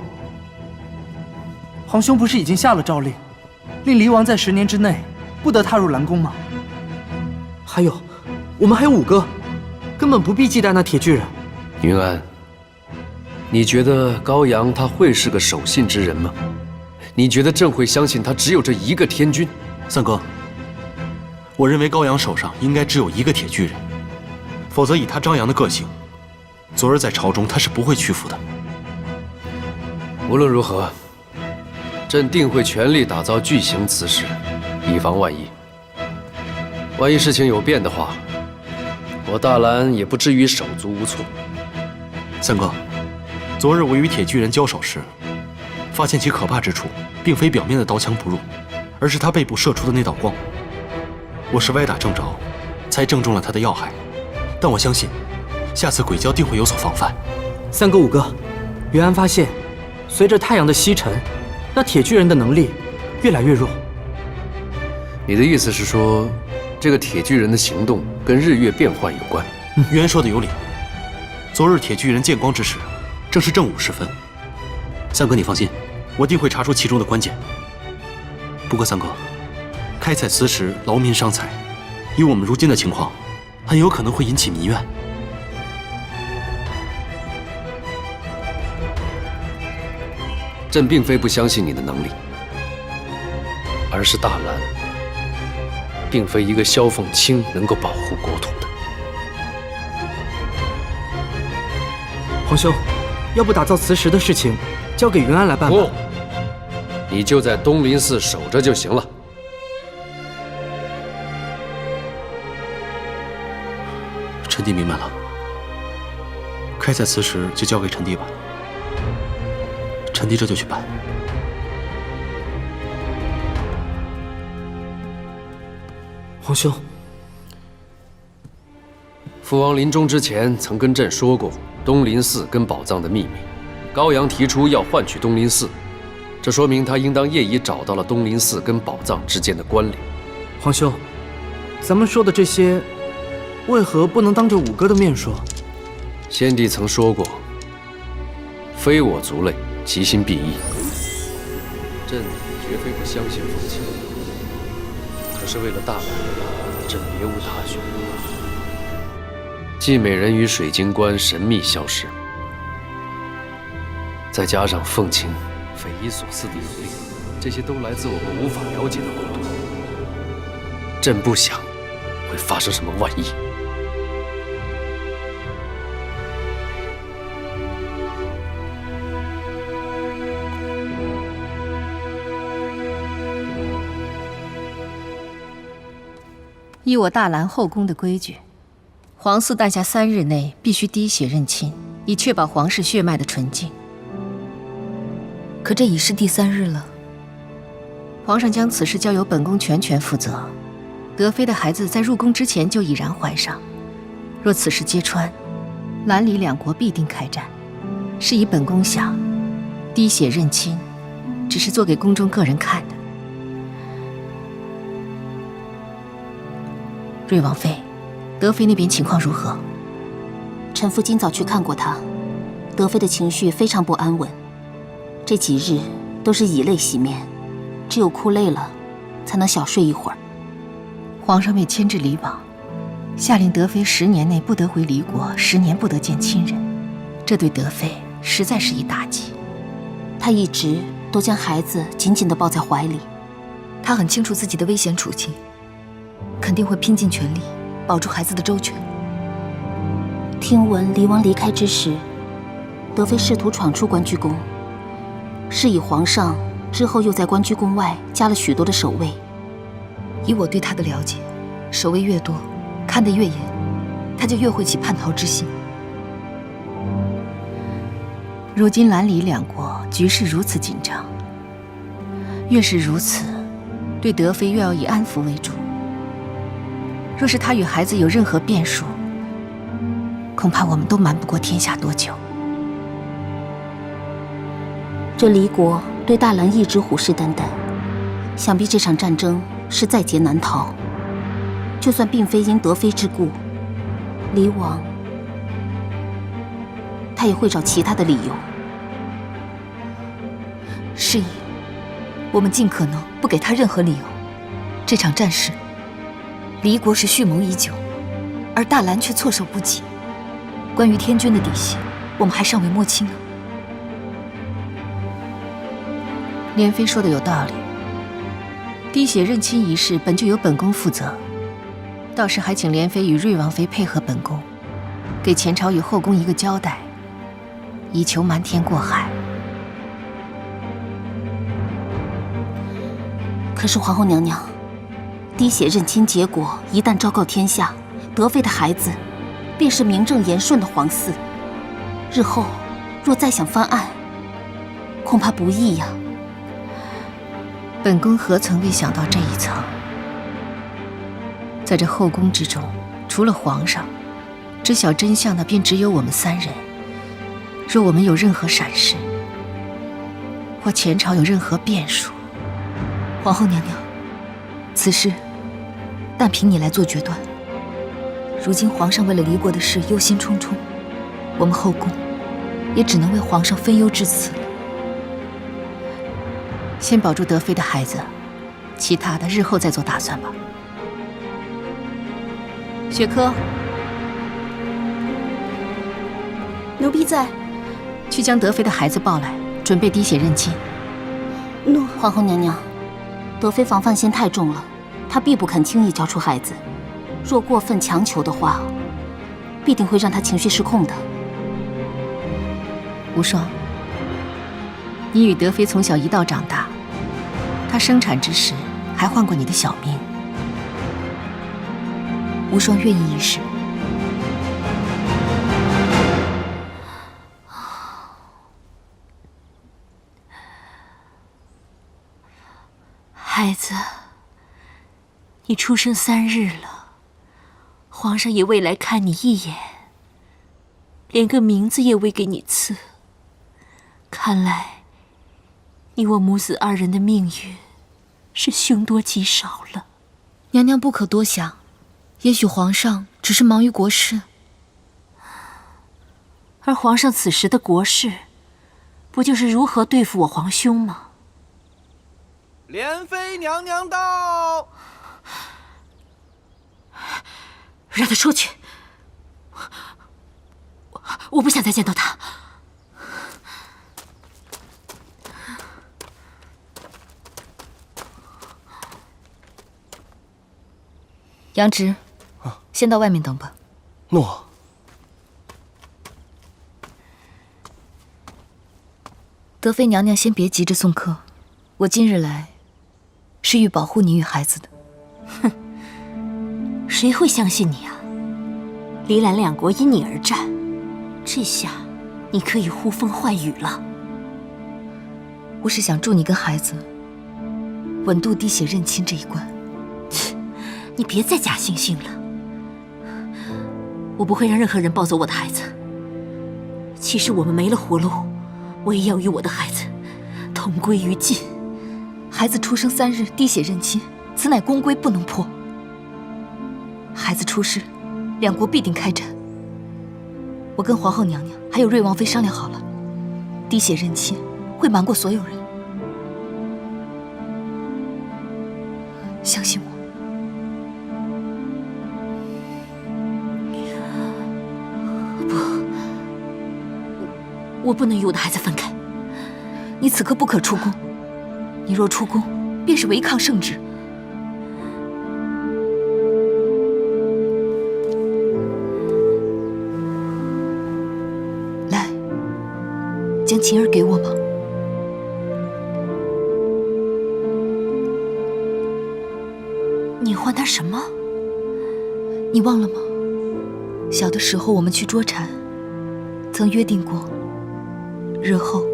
皇兄不是已经下了诏令，令离王在10年之内不得踏入兰宫吗？还有，我们还有5哥，根本不必忌惮那铁巨人。云安，你觉得高阳他会是个守信之人吗？你觉得朕会相信他只有这一个天君？三哥，我认为高阳手上应该只有一个铁巨人，否则以他张扬的个性，昨日在朝中他是不会屈服的。无论如何，朕定会全力打造巨型磁石，以防万一。万一事情有变的话，我大兰也不至于手足无措。三哥，昨日我与铁巨人交手时，发现其可怕之处，并非表面的刀枪不入，而是他背部射出的那道光。我是歪打正着，才正中了他的要害。但我相信，下次鬼交定会有所防范。三哥、5哥，袁安发现，随着太阳的西沉，那铁巨人的能力越来越弱。你的意思是说，这个铁巨人的行动跟日月变换有关？袁安说的有理。昨日铁巨人见光之时，正是正午时分。三哥，你放心，我定会查出其中的关键。不过三哥，开采磁石劳民伤财，以我们如今的情况，很有可能会引起民怨。朕并非不相信你的能力，而是大兰并非一个萧凤卿能够保护国土的。皇兄，要不打造磁石的事情，交给云安来办吧。不，你就在东林寺守着就行了。臣弟明白了，开采磁石就交给臣弟吧。臣弟这就去办。皇兄，父王临终之前曾跟朕说过东林寺跟宝藏的秘密。高阳提出要换取东林寺，这说明他应当业已找到了东林寺跟宝藏之间的关联。皇兄，咱们说的这些，为何不能当着五哥的面说？先帝曾说过：“非我族类，其心必异。”朕绝非不相信父亲，可是为了大王，朕别无他选。季美人与水晶棺神秘消失，再加上凤琴匪夷所思的有令，这些都来自我们无法了解的国度。朕不想会发生什么万一。依我大兰后宫的规矩，皇嗣诞下3日内必须滴血认亲，以确保皇室血脉的纯净。可这已是第3日了。皇上将此事交由本宫全权负责。德妃的孩子在入宫之前就已然怀上，若此事揭穿，兰李2国必定开战。是以本宫想，滴血认亲，只是做给宫中个人看的。瑞王妃，德妃那边情况如何？臣妇今早去看过她，德妃的情绪非常不安稳，这几日都是以泪洗面，只有哭累了，才能小睡一会儿。皇上为牵制离王，下令德妃10年内不得回离国，10年不得见亲人，这对德妃实在是一打击。她一直都将孩子紧紧地抱在怀里，她很清楚自己的危险处境，肯定会拼尽全力保住孩子的周全。听闻离王离开之时，德妃试图闯出关雎宫，是以皇上之后又在关雎宫外加了许多的守卫。以我对他的了解，守卫越多，看得越严，他就越会起叛逃之心。如今兰李2国局势如此紧张，越是如此，对德妃越要以安抚为主。若是他与孩子有任何变数，恐怕我们都瞒不过天下多久。这离国对大兰一直虎视眈眈，想必这场战争是在劫难逃。就算并非因德妃之故，离王他也会找其他的理由。是以，我们尽可能不给他任何理由。这场战事，离国是蓄谋已久，而大兰却措手不及。关于天君的底细，我们还尚未摸清呢。莲妃说的有道理，滴血认亲一事本就由本宫负责，到时还请莲妃与瑞王妃配合本宫，给前朝与后宫一个交代，以求瞒天过海。可是皇后娘娘，滴血认亲结果一旦昭告天下，德妃的孩子便是名正言顺的皇嗣，日后若再想翻案，恐怕不易呀。本宫何曾未想到这一层？在这后宫之中，除了皇上，知晓真相的便只有我们3人。若我们有任何闪失，或前朝有任何变数，皇后娘娘，此事但凭你来做决断。如今皇上为了离国的事忧心忡忡，我们后宫也只能为皇上分忧至此了。先保住德妃的孩子，其他的日后再做打算吧。雪珂，奴婢在。去将德妃的孩子抱来，准备滴血认亲。诺。皇后娘娘，德妃防范心太重了，她必不肯轻易交出孩子。若过分强求的话，必定会让她情绪失控的。无双，你与德妃从小一道长大，她生产之时还换过你的小命。无双愿意一试。孩子，你出生3日了，皇上也未来看你一眼，连个名字也未给你赐。看来，你我母子2人的命运是凶多吉少了。娘娘不可多想，也许皇上只是忙于国事。而皇上此时的国事，不就是如何对付我皇兄吗？莲妃娘娘到！让他出去，我不想再见到他。杨直，先到外面等吧。诺。德妃娘娘，先别急着送客，我今日来，是欲保护你与孩子的。哼，谁会相信你啊？离兰两国因你而战，这下你可以呼风唤雨了。我是想助你跟孩子稳渡滴血认亲这一关。你别再假惺惺了，我不会让任何人抱走我的孩子。即使我们没了活路，我也要与我的孩子同归于尽。孩子出生3日，滴血认亲，此乃公规，不能破。孩子出事，两国必定开战。我跟皇后娘娘还有瑞王妃商量好了，滴血认亲会瞒过所有人。相信我。我不能与我的孩子分开。你此刻不可出宫，你若出宫，便是违抗圣旨。来，将琴儿给我吧。你还他什么？你忘了吗？小的时候我们去捉蝉，曾约定过。日后，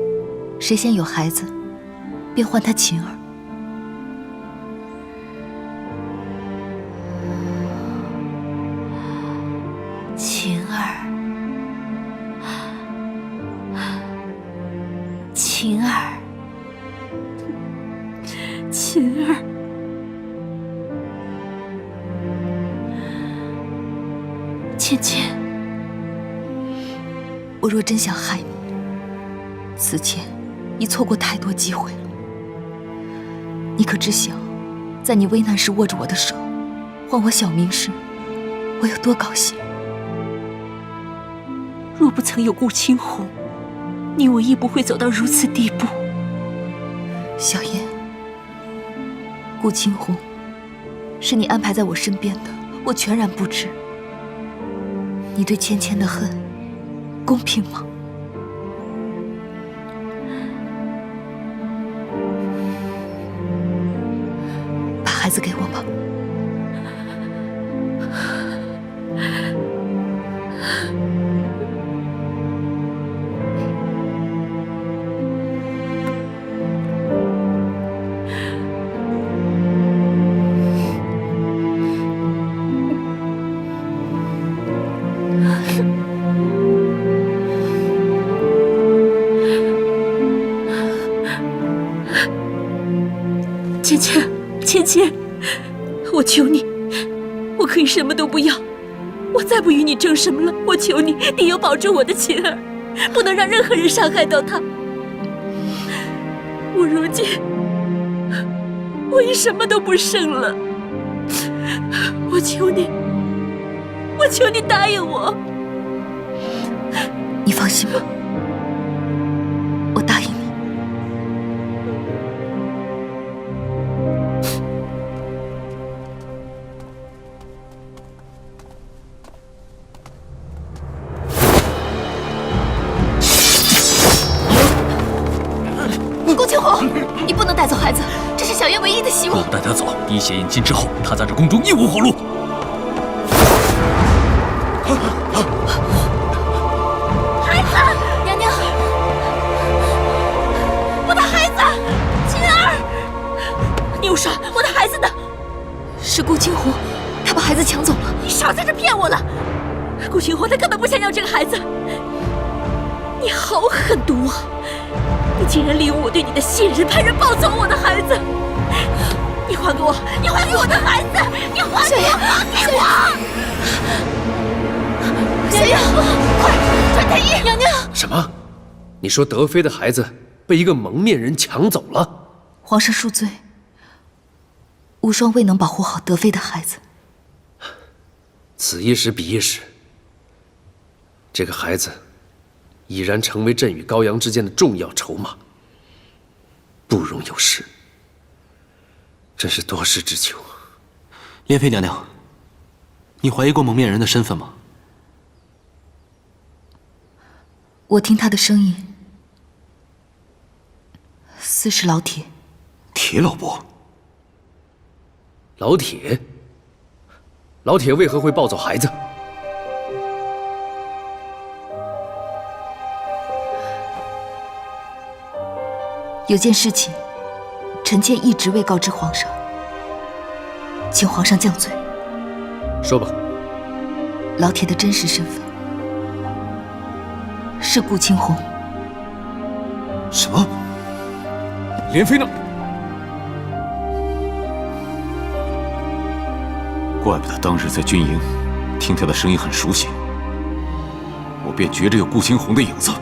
谁先有孩子，便还他琴儿。琴儿，琴儿，琴儿，芊芊，我若真想害你，此前已错过太多机会了。你可知晓，在你危难时握着我的手，还我小命时，我有多高兴？若不曾有顾青红，你我亦不会走到如此地步。小燕，顾青红是你安排在我身边的，我全然不知。你对芊芊的恨，公平吗？孩子给我吧。芊芊，芊芊，我求你，我可以什么都不要，我再不与你争什么了。我求你，你要保住我的琴儿，不能让任何人伤害到她。我如今，我已什么都不剩了。我求你，我求你答应我。你放心吧，我答应你。带走孩子，这是小燕唯一的希望。不带他走，滴血认亲之后，他在这宫中一无活路。孩子，娘娘，我的孩子，青儿，你无双，我的孩子呢？是顾青红，他把孩子抢走了。你少在这骗我了！顾青红他根本不想要这个孩子。你好狠毒啊！你竟然利用我对你的信任，派人抱走我的孩子！你还给我！你还给我的孩子！你还给我！还给我！娘娘，快传太医！娘娘，什么？你说德妃的孩子被一个蒙面人抢走了？皇上恕罪，无双未能保护好德妃的孩子。此一时彼一时，这个孩子已然成为朕与高阳之间的重要筹码，不容有失。真是多事之秋。莲妃娘娘，你怀疑过蒙面人的身份吗？我听他的声音，似是老铁。铁老伯。老铁？老铁为何会抱走孩子？有件事情，臣妾一直未告知皇上，请皇上降罪。说吧。老铁的真实身份是顾青红。什么？莲妃呢？怪不得当日在军营听他的声音很熟悉，我便觉着有顾青红的影子。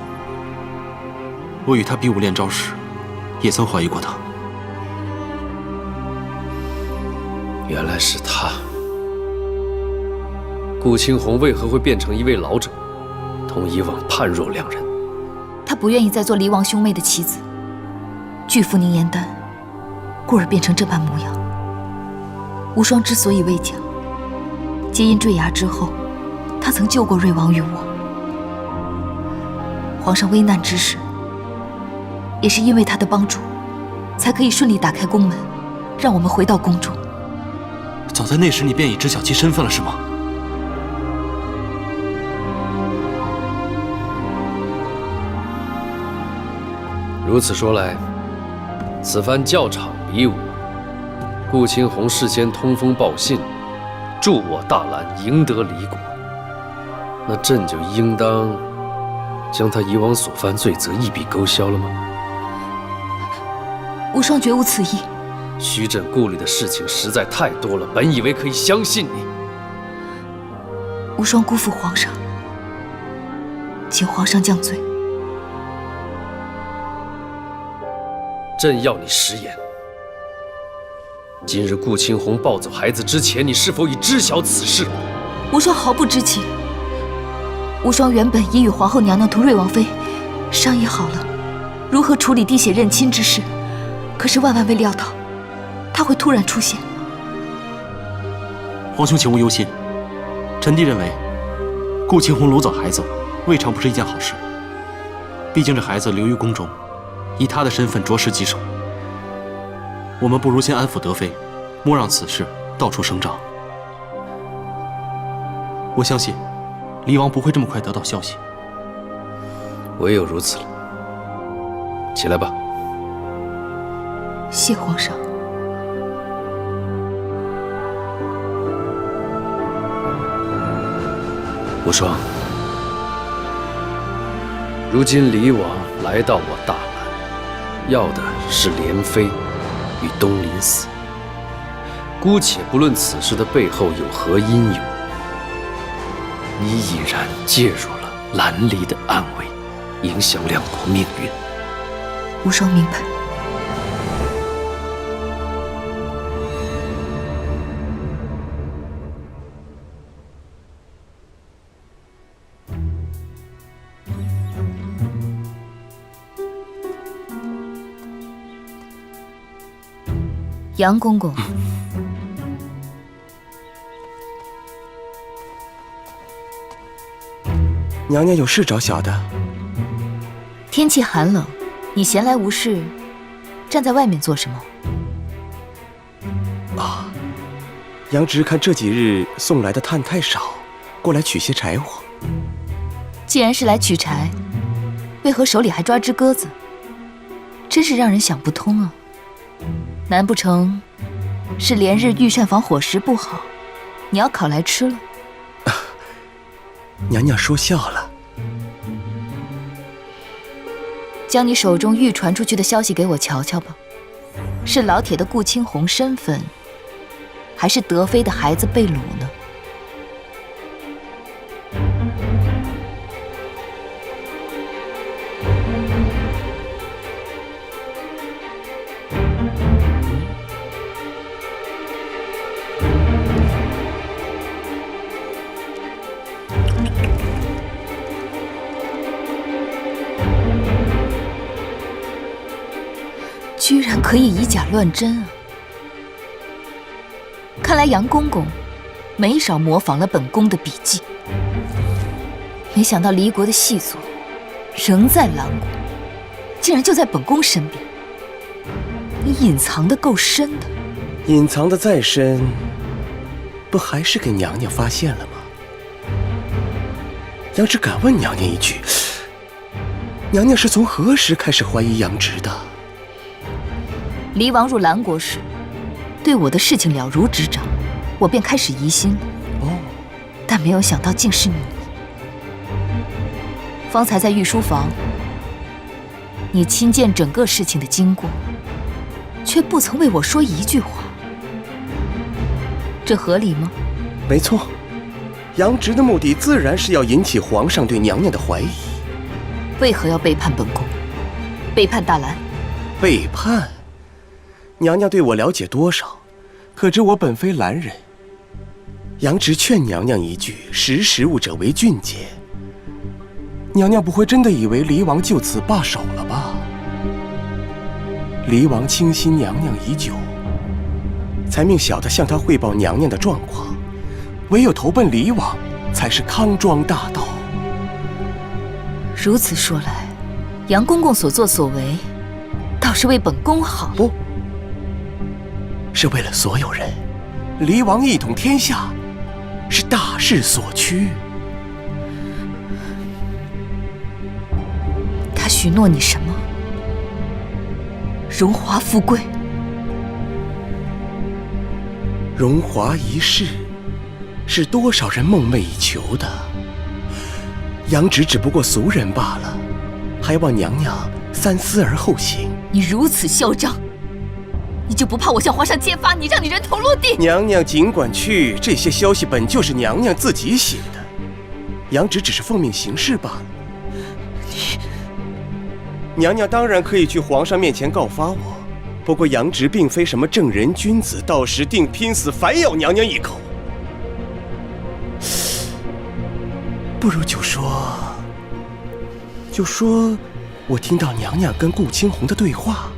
我与他比武练招时，也曾怀疑过他。原来是他。顾青红为何会变成一位老者，同以往判若两人？他不愿意再做离王兄妹的妻子，拒服凝颜丹，故而变成这般模样。无双之所以未讲，皆因坠崖之后，他曾救过瑞王与我。皇上危难之时，也是因为他的帮助，才可以顺利打开宫门，让我们回到宫中。早在那时，你便已知晓其身份了，是吗？如此说来，此番教场比武，顾青红事先通风报信，助我大兰赢得离国，那朕就应当将他以往所犯罪责一笔勾销了吗？无双绝无此意。须朕顾虑的事情实在太多了，本以为可以相信你。无双辜负皇上，请皇上降罪。朕要你食言。今日顾青红抱走孩子之前，你是否已知晓此事？无双毫不知情。无双原本已与皇后娘娘同瑞王妃商议好了，如何处理滴血认亲之事，可是万万未料到，他会突然出现。皇兄，请勿忧心。臣弟认为，顾青红掳走孩子，未尝不是一件好事。毕竟这孩子留于宫中，以他的身份着实棘手。我们不如先安抚德妃，莫让此事到处声张。我相信，离王不会这么快得到消息。唯有如此了。起来吧。谢皇上。无双，如今离王来到我大兰，要的是莲妃与东林寺。姑且不论此事的背后有何因由，你已然介入了兰离的安危，影响两国命运。无双明白。杨公公，娘娘有事找小的。天气寒冷，你闲来无事，站在外面做什么？啊，杨直看这几日送来的炭太少，过来取些柴火。既然是来取柴，为何手里还抓只鸽子？真是让人想不通啊！难不成是连日御膳房伙食不好，你要烤来吃了？娘娘说笑了。将你手中预传出去的消息给我瞧瞧吧，是老铁的顾青红身份，还是德妃的孩子被掳呢？居然可以以假乱真啊！看来杨公公没少模仿了本宫的笔记。没想到离国的细作仍在蓝国，竟然就在本宫身边。你隐藏的够深的。隐藏的再深，不还是给娘娘发现了吗？杨直敢问娘娘一句：娘娘是从何时开始怀疑杨直的？离王入蓝国时，对我的事情了如指掌，我便开始疑心了。哦，但没有想到竟是你。方才在御书房，你亲见整个事情的经过，却不曾为我说一句话，这合理吗？没错，杨直的目的自然是要引起皇上对娘娘的怀疑。为何要背叛本宫，背叛大兰？背叛？娘娘对我了解多少？可知我本非兰人。杨直劝娘娘一句：识时务者为俊杰。娘娘不会真的以为离王就此罢手了吧？离王倾心娘娘已久，才命小的向他汇报娘娘的状况，唯有投奔离王，才是康庄大道。如此说来，杨公公所作所为，倒是为本宫好。不，是为了所有人。离王一统天下，是大势所趋。他许诺你什么？荣华富贵？荣华一世，是多少人梦寐以求的。杨直只不过俗人罢了，还望娘娘三思而后行。你如此嚣张，你就不怕我向皇上揭发你，让你人头落地？娘娘尽管去，这些消息本就是娘娘自己写的，杨直只是奉命行事罢了。娘娘当然可以去皇上面前告发我，不过杨直并非什么正人君子，到时定拼死反咬娘娘一口。不如就说我听到娘娘跟顾青红的对话，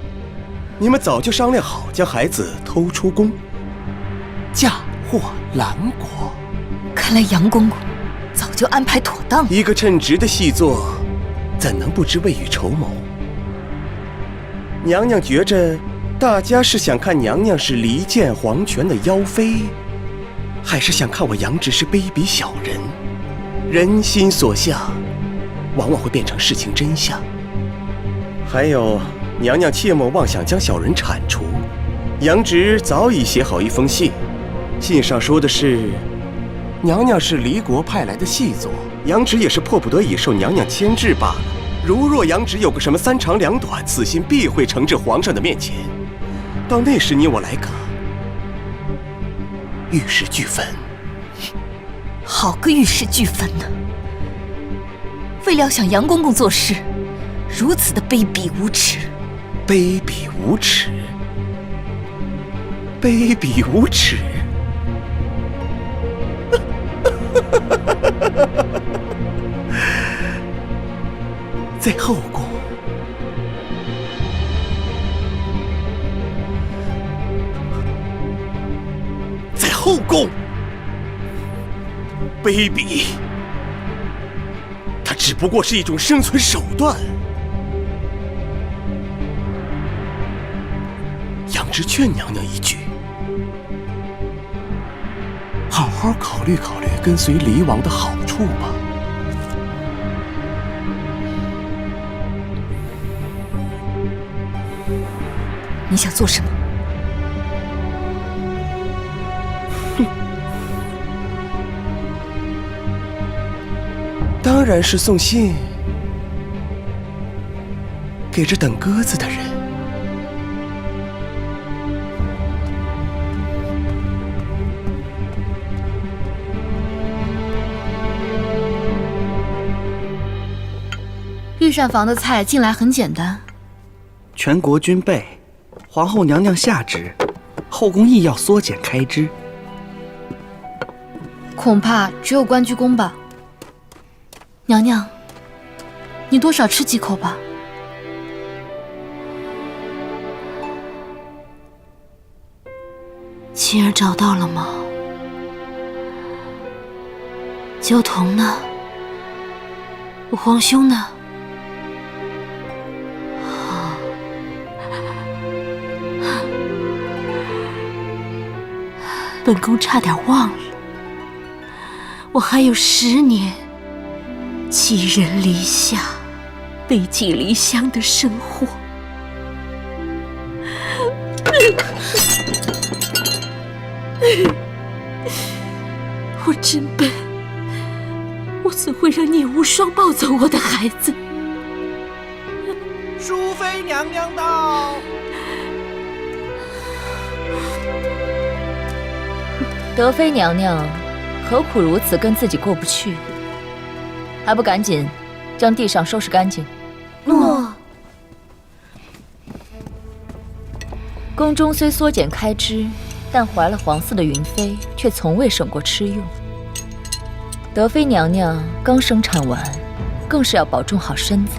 你们早就商量好将孩子偷出宫，嫁祸兰国。看来杨公公早就安排妥当了。一个称职的细作，怎能不知未雨绸缪？娘娘觉着，大家是想看娘娘是离间皇权的妖妃，还是想看我杨直是卑鄙小人？人心所向，往往会变成事情真相。还有，娘娘切莫妄想将小人铲除。杨直早已写好一封信，信上说的是，娘娘是离国派来的细作，杨直也是迫不得已受娘娘牵制罢了。如若杨直有个什么三长两短，此信必会呈至皇上的面前。到那时，你我来个玉石俱焚。好个玉石俱焚呢！未料想杨公公做事如此的卑鄙无耻。卑鄙无耻，卑鄙无耻。在后宫，在后宫，卑鄙，它只不过是一种生存手段。只劝娘娘一句：好好考虑考虑跟随离王的好处吧。你想做什么？当然是送信给这等鸽子的人。御膳房的菜进来很简单，全国军备，皇后娘娘下旨，后宫亦要缩减开支。恐怕只有关雎宫吧。娘娘，你多少吃几口吧。妻儿找到了吗？焦桐呢？我皇兄呢？本宫差点忘了，我还有10年寄人篱下、背井离乡的生活。我真笨，我怎会让聂无双抱走我的孩子？淑妃娘娘到。德妃娘娘何苦如此跟自己过不去？还不赶紧将地上收拾干净。诺。宫中虽缩减开支，但怀了皇嗣的云妃却从未省过吃用。德妃娘娘刚生产完，更是要保重好身子。